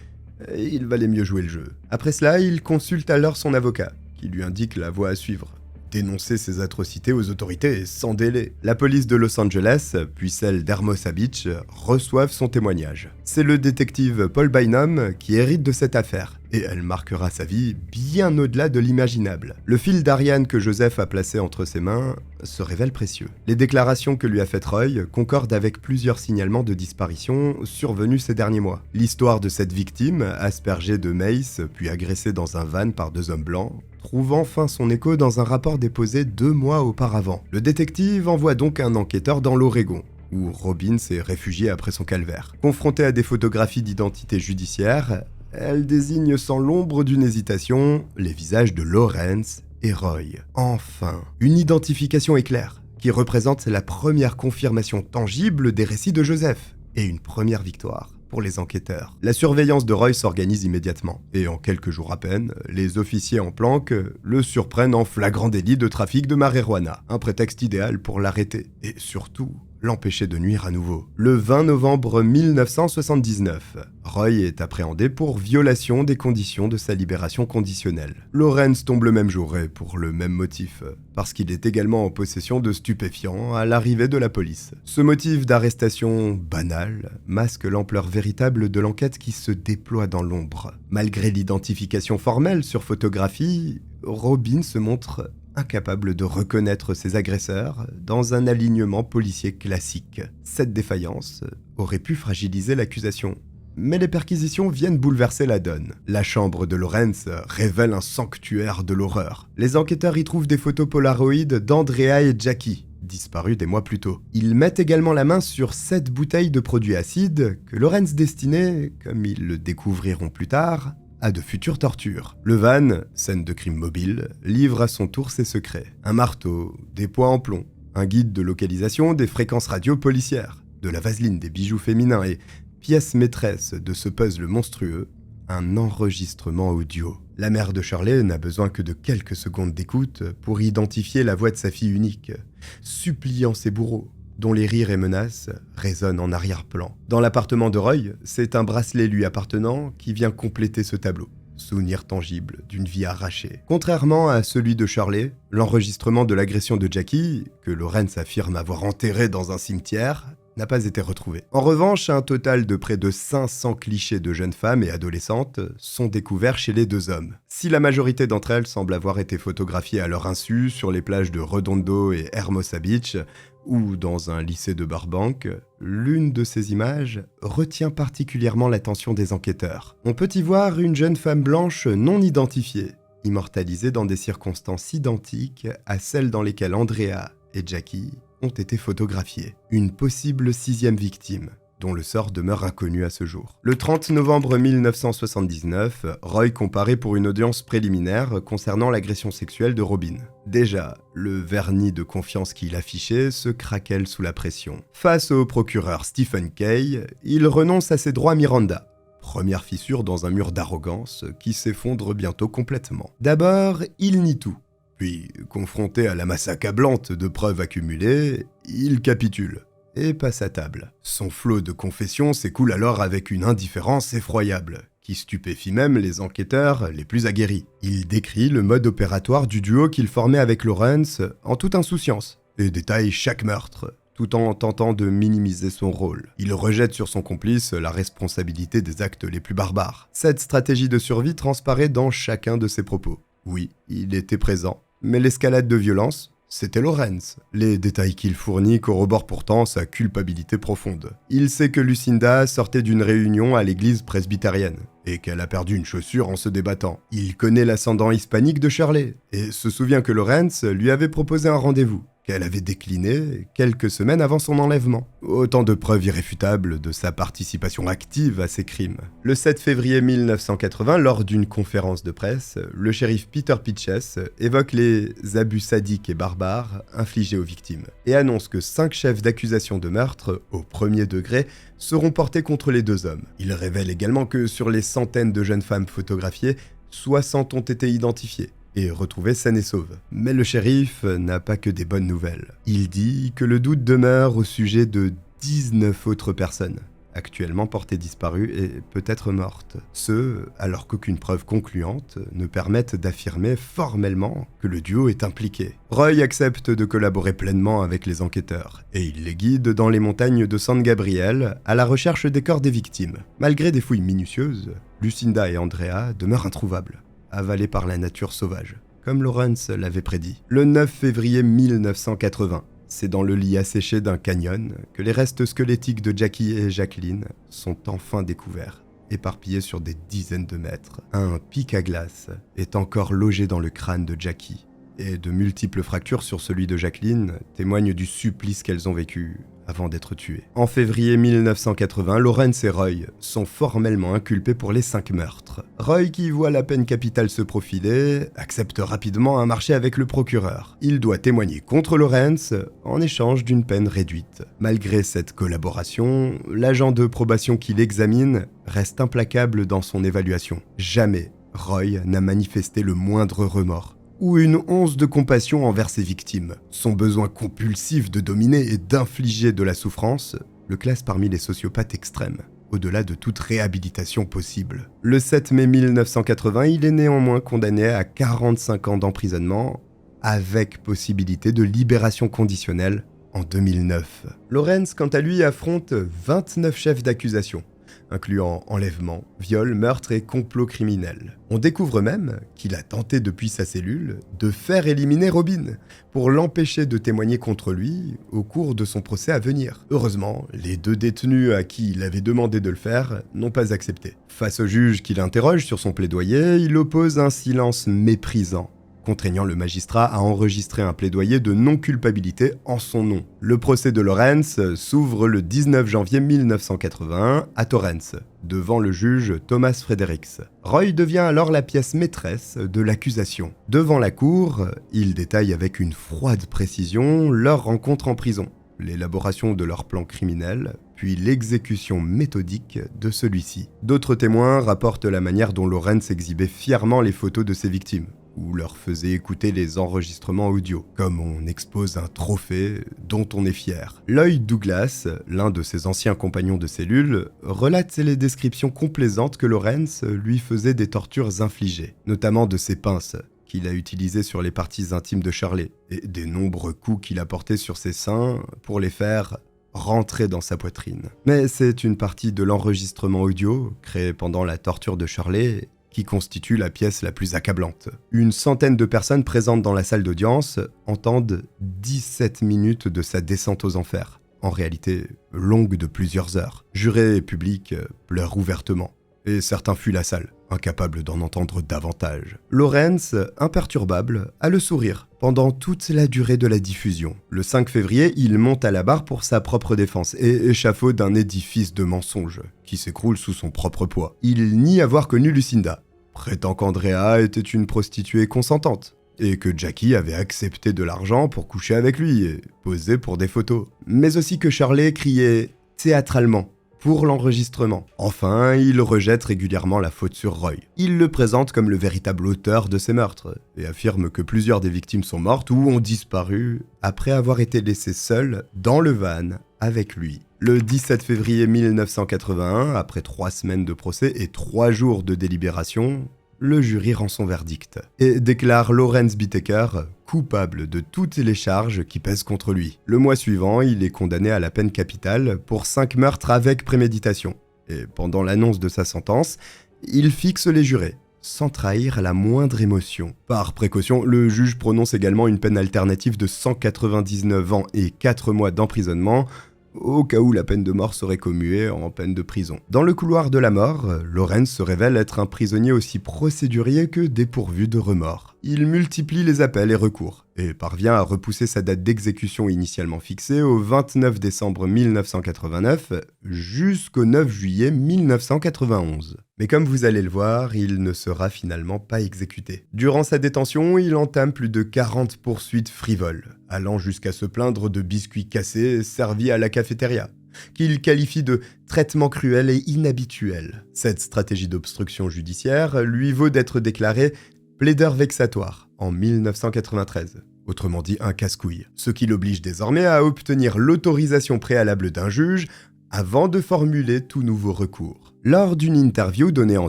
il valait mieux jouer le jeu. Après cela, il consulte alors son avocat, qui lui indique la voie à suivre. Dénoncer ces atrocités aux autorités sans délai. La police de Los Angeles, puis celle d'Hermosa Beach, reçoivent son témoignage. C'est le détective Paul Bynum qui hérite de cette affaire, et elle marquera sa vie bien au-delà de l'imaginable. Le fil d'Ariane que Joseph a placé entre ses mains se révèle précieux. Les déclarations que lui a faites Roy concordent avec plusieurs signalements de disparition survenus ces derniers mois. L'histoire de cette victime, aspergée de maïs puis agressée dans un van par 2 hommes blancs, trouve enfin son écho dans un rapport déposé 2 mois auparavant. Le détective envoie donc un enquêteur dans l'Oregon, où Robin s'est réfugiée après son calvaire. Confrontée à des photographies d'identité judiciaire, elle désigne sans l'ombre d'une hésitation les visages de Lawrence et Roy. Enfin, une identification éclair, qui représente la première confirmation tangible des récits de Joseph, et une première victoire pour les enquêteurs. La surveillance de Roy s'organise immédiatement, et en quelques jours à peine, les officiers en planque le surprennent en flagrant délit de trafic de marijuana, un prétexte idéal pour l'arrêter, et surtout l'empêcher de nuire à nouveau. Le 20 novembre 1979, Roy est appréhendé pour violation des conditions de sa libération conditionnelle. Lawrence tombe le même jour et pour le même motif, parce qu'il est également en possession de stupéfiants à l'arrivée de la police. Ce motif d'arrestation banal masque l'ampleur véritable de l'enquête qui se déploie dans l'ombre. Malgré l'identification formelle sur photographie, Robin se montre incapable de reconnaître ses agresseurs dans un alignement policier classique. Cette défaillance aurait pu fragiliser l'accusation. Mais les perquisitions viennent bouleverser la donne. La chambre de Lawrence révèle un sanctuaire de l'horreur. Les enquêteurs y trouvent des photos Polaroid d'Andrea et Jackie, disparus des mois plus tôt. Ils mettent également la main sur 7 bouteilles de produits acides que Lawrence destinait, comme ils le découvriront plus tard, à de futures tortures. Le van, scène de crime mobile, livre à son tour ses secrets. Un marteau, des poids en plomb, un guide de localisation des fréquences radio policières, de la vaseline des bijoux féminins et, pièce maîtresse de ce puzzle monstrueux, un enregistrement audio. La mère de Shirley n'a besoin que de quelques secondes d'écoute pour identifier la voix de sa fille unique, suppliant ses bourreaux, dont les rires et menaces résonnent en arrière-plan. Dans l'appartement de Roy, c'est un bracelet lui appartenant qui vient compléter ce tableau. Souvenir tangible d'une vie arrachée. Contrairement à celui de Shirley, l'enregistrement de l'agression de Jackie, que Lawrence affirme avoir enterré dans un cimetière, n'a pas été retrouvé. En revanche, un total de près de 500 clichés de jeunes femmes et adolescentes sont découverts chez les 2 hommes. Si la majorité d'entre elles semblent avoir été photographiées à leur insu sur les plages de Redondo et Hermosa Beach, ou dans un lycée de Burbank, l'une de ces images retient particulièrement l'attention des enquêteurs. On peut y voir une jeune femme blanche non identifiée, immortalisée dans des circonstances identiques à celles dans lesquelles Andrea et Jackie ont été photographiées. Une possible 6e victime, dont le sort demeure inconnu à ce jour. Le 30 novembre 1979, Roy comparaît pour une audience préliminaire concernant l'agression sexuelle de Robin. Déjà, le vernis de confiance qu'il affichait se craquelle sous la pression. Face au procureur Stephen Kay, il renonce à ses droits Miranda. Première fissure dans un mur d'arrogance qui s'effondre bientôt complètement. D'abord, il nie tout. Puis, confronté à la masse accablante de preuves accumulées, il capitule et passe à table. Son flot de confessions s'écoule alors avec une indifférence effroyable, qui stupéfie même les enquêteurs les plus aguerris. Il décrit le mode opératoire du duo qu'il formait avec Lawrence en toute insouciance, et détaille chaque meurtre, tout en tentant de minimiser son rôle. Il rejette sur son complice la responsabilité des actes les plus barbares. Cette stratégie de survie transparaît dans chacun de ses propos. Oui, il était présent, mais l'escalade de violence, c'était Lawrence. Les détails qu'il fournit corroborent pourtant sa culpabilité profonde. Il sait que Lucinda sortait d'une réunion à l'église presbytérienne et qu'elle a perdu une chaussure en se débattant. Il connaît l'ascendant hispanique de Shirley et se souvient que Lawrence lui avait proposé un rendez-vous, qu'elle avait décliné quelques semaines avant son enlèvement. Autant de preuves irréfutables de sa participation active à ces crimes. Le 7 février 1980, lors d'une conférence de presse, le shérif Peter Peaches évoque les abus sadiques et barbares infligés aux victimes et annonce que 5 chefs d'accusation de meurtre au premier degré seront portés contre les 2 hommes. Il révèle également que sur les centaines de jeunes femmes photographiées, 60 ont été identifiées et retrouvées saines et sauves. Mais le shérif n'a pas que des bonnes nouvelles. Il dit que le doute demeure au sujet de 19 autres personnes, actuellement portées disparues et peut-être mortes. Ce, alors qu'aucune preuve concluante ne permette d'affirmer formellement que le duo est impliqué. Roy accepte de collaborer pleinement avec les enquêteurs, et il les guide dans les montagnes de San Gabriel à la recherche des corps des victimes. Malgré des fouilles minutieuses, Lucinda et Andrea demeurent introuvables, avalés par la nature sauvage, comme Lawrence l'avait prédit. Le 9 février 1980, c'est dans le lit asséché d'un canyon que les restes squelettiques de Jackie et Jacqueline sont enfin découverts, éparpillés sur des dizaines de mètres. Un pic à glace est encore logé dans le crâne de Jackie, et de multiples fractures sur celui de Jacqueline témoignent du supplice qu'elles ont vécu avant d'être tuées. En février 1980, Lawrence et Roy sont formellement inculpés pour les 5 meurtres. Roy, qui voit la peine capitale se profiler, accepte rapidement un marché avec le procureur. Il doit témoigner contre Lawrence en échange d'une peine réduite. Malgré cette collaboration, l'agent de probation qui l'examine reste implacable dans son évaluation. Jamais Roy n'a manifesté le moindre remords ou une once de compassion envers ses victimes. Son besoin compulsif de dominer et d'infliger de la souffrance le classe parmi les sociopathes extrêmes, au-delà de toute réhabilitation possible. Le 7 mai 1980, il est néanmoins condamné à 45 ans d'emprisonnement, avec possibilité de libération conditionnelle en 2009. Lawrence, quant à lui, affronte 29 chefs d'accusation, incluant enlèvement, viol, meurtre et complot criminel. On découvre même qu'il a tenté depuis sa cellule de faire éliminer Robin pour l'empêcher de témoigner contre lui au cours de son procès à venir. Heureusement, les 2 détenus à qui il avait demandé de le faire n'ont pas accepté. Face au juge qui l'interroge sur son plaidoyer, il oppose un silence méprisant, contraignant le magistrat à enregistrer un plaidoyer de non-culpabilité en son nom. Le procès de Lawrence s'ouvre le 19 janvier 1981 à Torrance, devant le juge Thomas Fredericks. Roy devient alors la pièce maîtresse de l'accusation. Devant la cour, il détaille avec une froide précision leur rencontre en prison, l'élaboration de leur plan criminel, puis l'exécution méthodique de celui-ci. D'autres témoins rapportent la manière dont Lawrence exhibait fièrement les photos de ses victimes, ou leur faisait écouter les enregistrements audio, comme on expose un trophée dont on est fier. Lloyd Douglas, l'un de ses anciens compagnons de cellule, relate les descriptions complaisantes que Lawrence lui faisait des tortures infligées, notamment de ses pinces qu'il a utilisées sur les parties intimes de Shirley, et des nombreux coups qu'il a portés sur ses seins pour les faire rentrer dans sa poitrine. Mais c'est une partie de l'enregistrement audio, créé pendant la torture de Shirley, qui constitue la pièce la plus accablante. Une centaine de personnes présentes dans la salle d'audience entendent 17 minutes de sa descente aux enfers, en réalité longue de plusieurs heures. Jurés et public pleurent ouvertement, et certains fuient la salle, incapables d'en entendre davantage. Lawrence, imperturbable, a le sourire pendant toute la durée de la diffusion. Le 5 février, il monte à la barre pour sa propre défense et échafaude un édifice de mensonges qui s'écroule sous son propre poids. Il nie avoir connu Lucinda, prétend qu'Andrea était une prostituée consentante et que Jackie avait accepté de l'argent pour coucher avec lui et poser pour des photos. Mais aussi que Shirley criait théâtralement pour l'enregistrement. Enfin, il rejette régulièrement la faute sur Roy. Il le présente comme le véritable auteur de ces meurtres et affirme que plusieurs des victimes sont mortes ou ont disparu après avoir été laissées seules dans le van avec lui. Le 17 février 1981, après 3 semaines de procès et 3 jours de délibération, le jury rend son verdict et déclare Lawrence Bittaker coupable de toutes les charges qui pèsent contre lui. Le mois suivant, il est condamné à la peine capitale pour 5 meurtres avec préméditation. Et pendant l'annonce de sa sentence, il fixe les jurés, sans trahir la moindre émotion. Par précaution, le juge prononce également une peine alternative de 199 ans et 4 mois d'emprisonnement, au cas où la peine de mort serait commuée en peine de prison. Dans le couloir de la mort, Lawrence se révèle être un prisonnier aussi procédurier que dépourvu de remords. Il multiplie les appels et recours, et parvient à repousser sa date d'exécution initialement fixée au 29 décembre 1989 jusqu'au 9 juillet 1991. Mais comme vous allez le voir, il ne sera finalement pas exécuté. Durant sa détention, il entame plus de 40 poursuites frivoles, allant jusqu'à se plaindre de biscuits cassés servis à la cafétéria, qu'il qualifie de traitement cruel et inhabituel. Cette stratégie d'obstruction judiciaire lui vaut d'être déclaré plaideur vexatoire en 1993, autrement dit un casse-couille, ce qui l'oblige désormais à obtenir l'autorisation préalable d'un juge avant de formuler tout nouveau recours. Lors d'une interview donnée en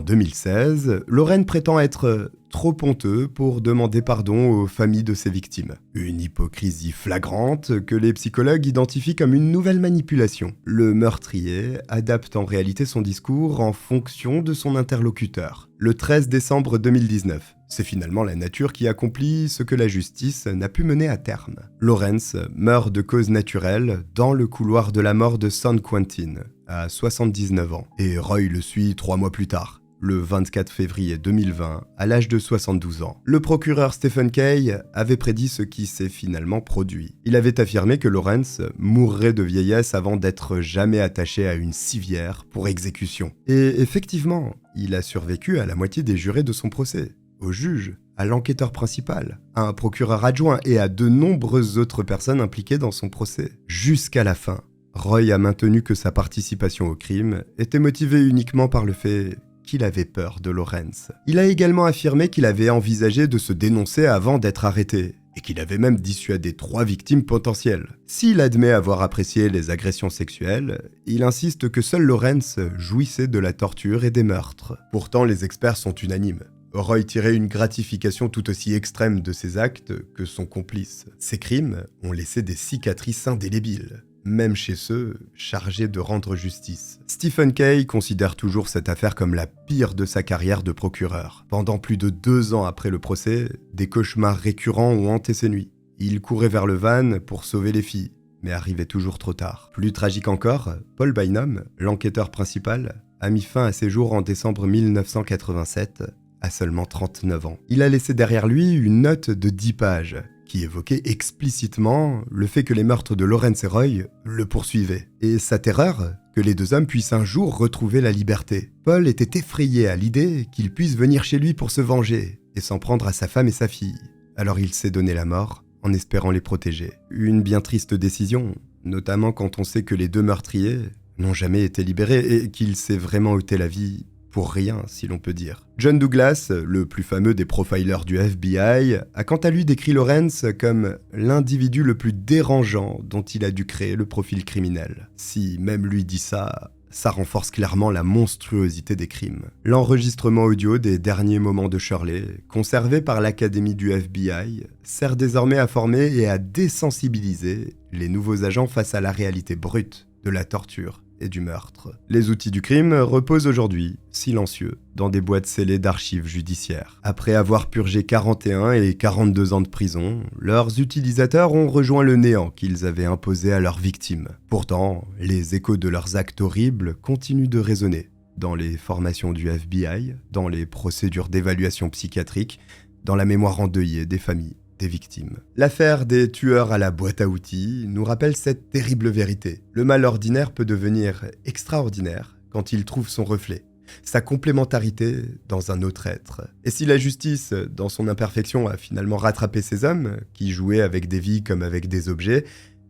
2016, Lawrence prétend être trop honteux pour demander pardon aux familles de ses victimes. Une hypocrisie flagrante que les psychologues identifient comme une nouvelle manipulation. Le meurtrier adapte en réalité son discours en fonction de son interlocuteur. Le 13 décembre 2019, c'est finalement la nature qui accomplit ce que la justice n'a pu mener à terme. Lawrence meurt de cause naturelle dans le couloir de la mort de San Quentin, à 79 ans, et Roy le suit 3 mois plus tard, le 24 février 2020, à l'âge de 72 ans. Le procureur Stephen Kay avait prédit ce qui s'est finalement produit. Il avait affirmé que Lawrence mourrait de vieillesse avant d'être jamais attaché à une civière pour exécution. Et effectivement, il a survécu à la moitié des jurés de son procès, au juge, à l'enquêteur principal, à un procureur adjoint et à de nombreuses autres personnes impliquées dans son procès. Jusqu'à la fin, Roy a maintenu que sa participation au crime était motivée uniquement par le fait qu'il avait peur de Lawrence. Il a également affirmé qu'il avait envisagé de se dénoncer avant d'être arrêté, et qu'il avait même dissuadé 3 victimes potentielles. S'il admet avoir apprécié les agressions sexuelles, il insiste que seul Lawrence jouissait de la torture et des meurtres. Pourtant, les experts sont unanimes. Roy tirait une gratification tout aussi extrême de ses actes que son complice. Ces crimes ont laissé des cicatrices indélébiles, même chez ceux chargés de rendre justice. Stephen Kay considère toujours cette affaire comme la pire de sa carrière de procureur. Pendant plus de 2 ans après le procès, des cauchemars récurrents ont hanté ses nuits. Il courait vers le van pour sauver les filles, mais arrivait toujours trop tard. Plus tragique encore, Paul Bynum, l'enquêteur principal, a mis fin à ses jours en décembre 1987, à seulement 39 ans. Il a laissé derrière lui une note de 10 pages, qui évoquait explicitement le fait que les meurtres de Lawrence et Roy le poursuivaient, et sa terreur que les 2 hommes puissent un jour retrouver la liberté. Paul était effrayé à l'idée qu'ils puissent venir chez lui pour se venger, et s'en prendre à sa femme et sa fille. Alors il s'est donné la mort, en espérant les protéger. Une bien triste décision, notamment quand on sait que les 2 meurtriers n'ont jamais été libérés, et qu'il s'est vraiment ôté la vie pour rien, si l'on peut dire. John Douglas, le plus fameux des profilers du FBI, a quant à lui décrit Lawrence comme l'individu le plus dérangeant dont il a dû créer le profil criminel. Si même lui dit ça, ça renforce clairement la monstruosité des crimes. L'enregistrement audio des derniers moments de Shirley, conservé par l'Académie du FBI, sert désormais à former et à désensibiliser les nouveaux agents face à la réalité brute de la torture et du meurtre. Les outils du crime reposent aujourd'hui, silencieux, dans des boîtes scellées d'archives judiciaires. Après avoir purgé 41 et 42 ans de prison, leurs utilisateurs ont rejoint le néant qu'ils avaient imposé à leurs victimes. Pourtant, les échos de leurs actes horribles continuent de résonner dans les formations du FBI, dans les procédures d'évaluation psychiatrique, dans la mémoire endeuillée des familles des victimes. L'affaire des tueurs à la boîte à outils nous rappelle cette terrible vérité. Le mal ordinaire peut devenir extraordinaire quand il trouve son reflet, sa complémentarité dans un autre être. Et si la justice, dans son imperfection, a finalement rattrapé ces hommes, qui jouaient avec des vies comme avec des objets,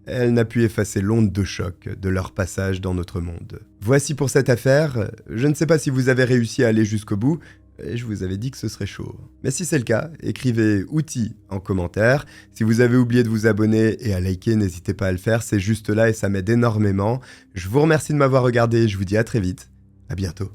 elle n'a pu effacer l'onde de choc de leur passage dans notre monde. Voici pour cette affaire. Je ne sais pas si vous avez réussi à aller jusqu'au bout, et je vous avais dit que ce serait chaud. Mais si c'est le cas, écrivez outils en commentaire. Si vous avez oublié de vous abonner et à liker, n'hésitez pas à le faire, c'est juste là et ça m'aide énormément. Je vous remercie de m'avoir regardé, je vous dis à très vite. À bientôt.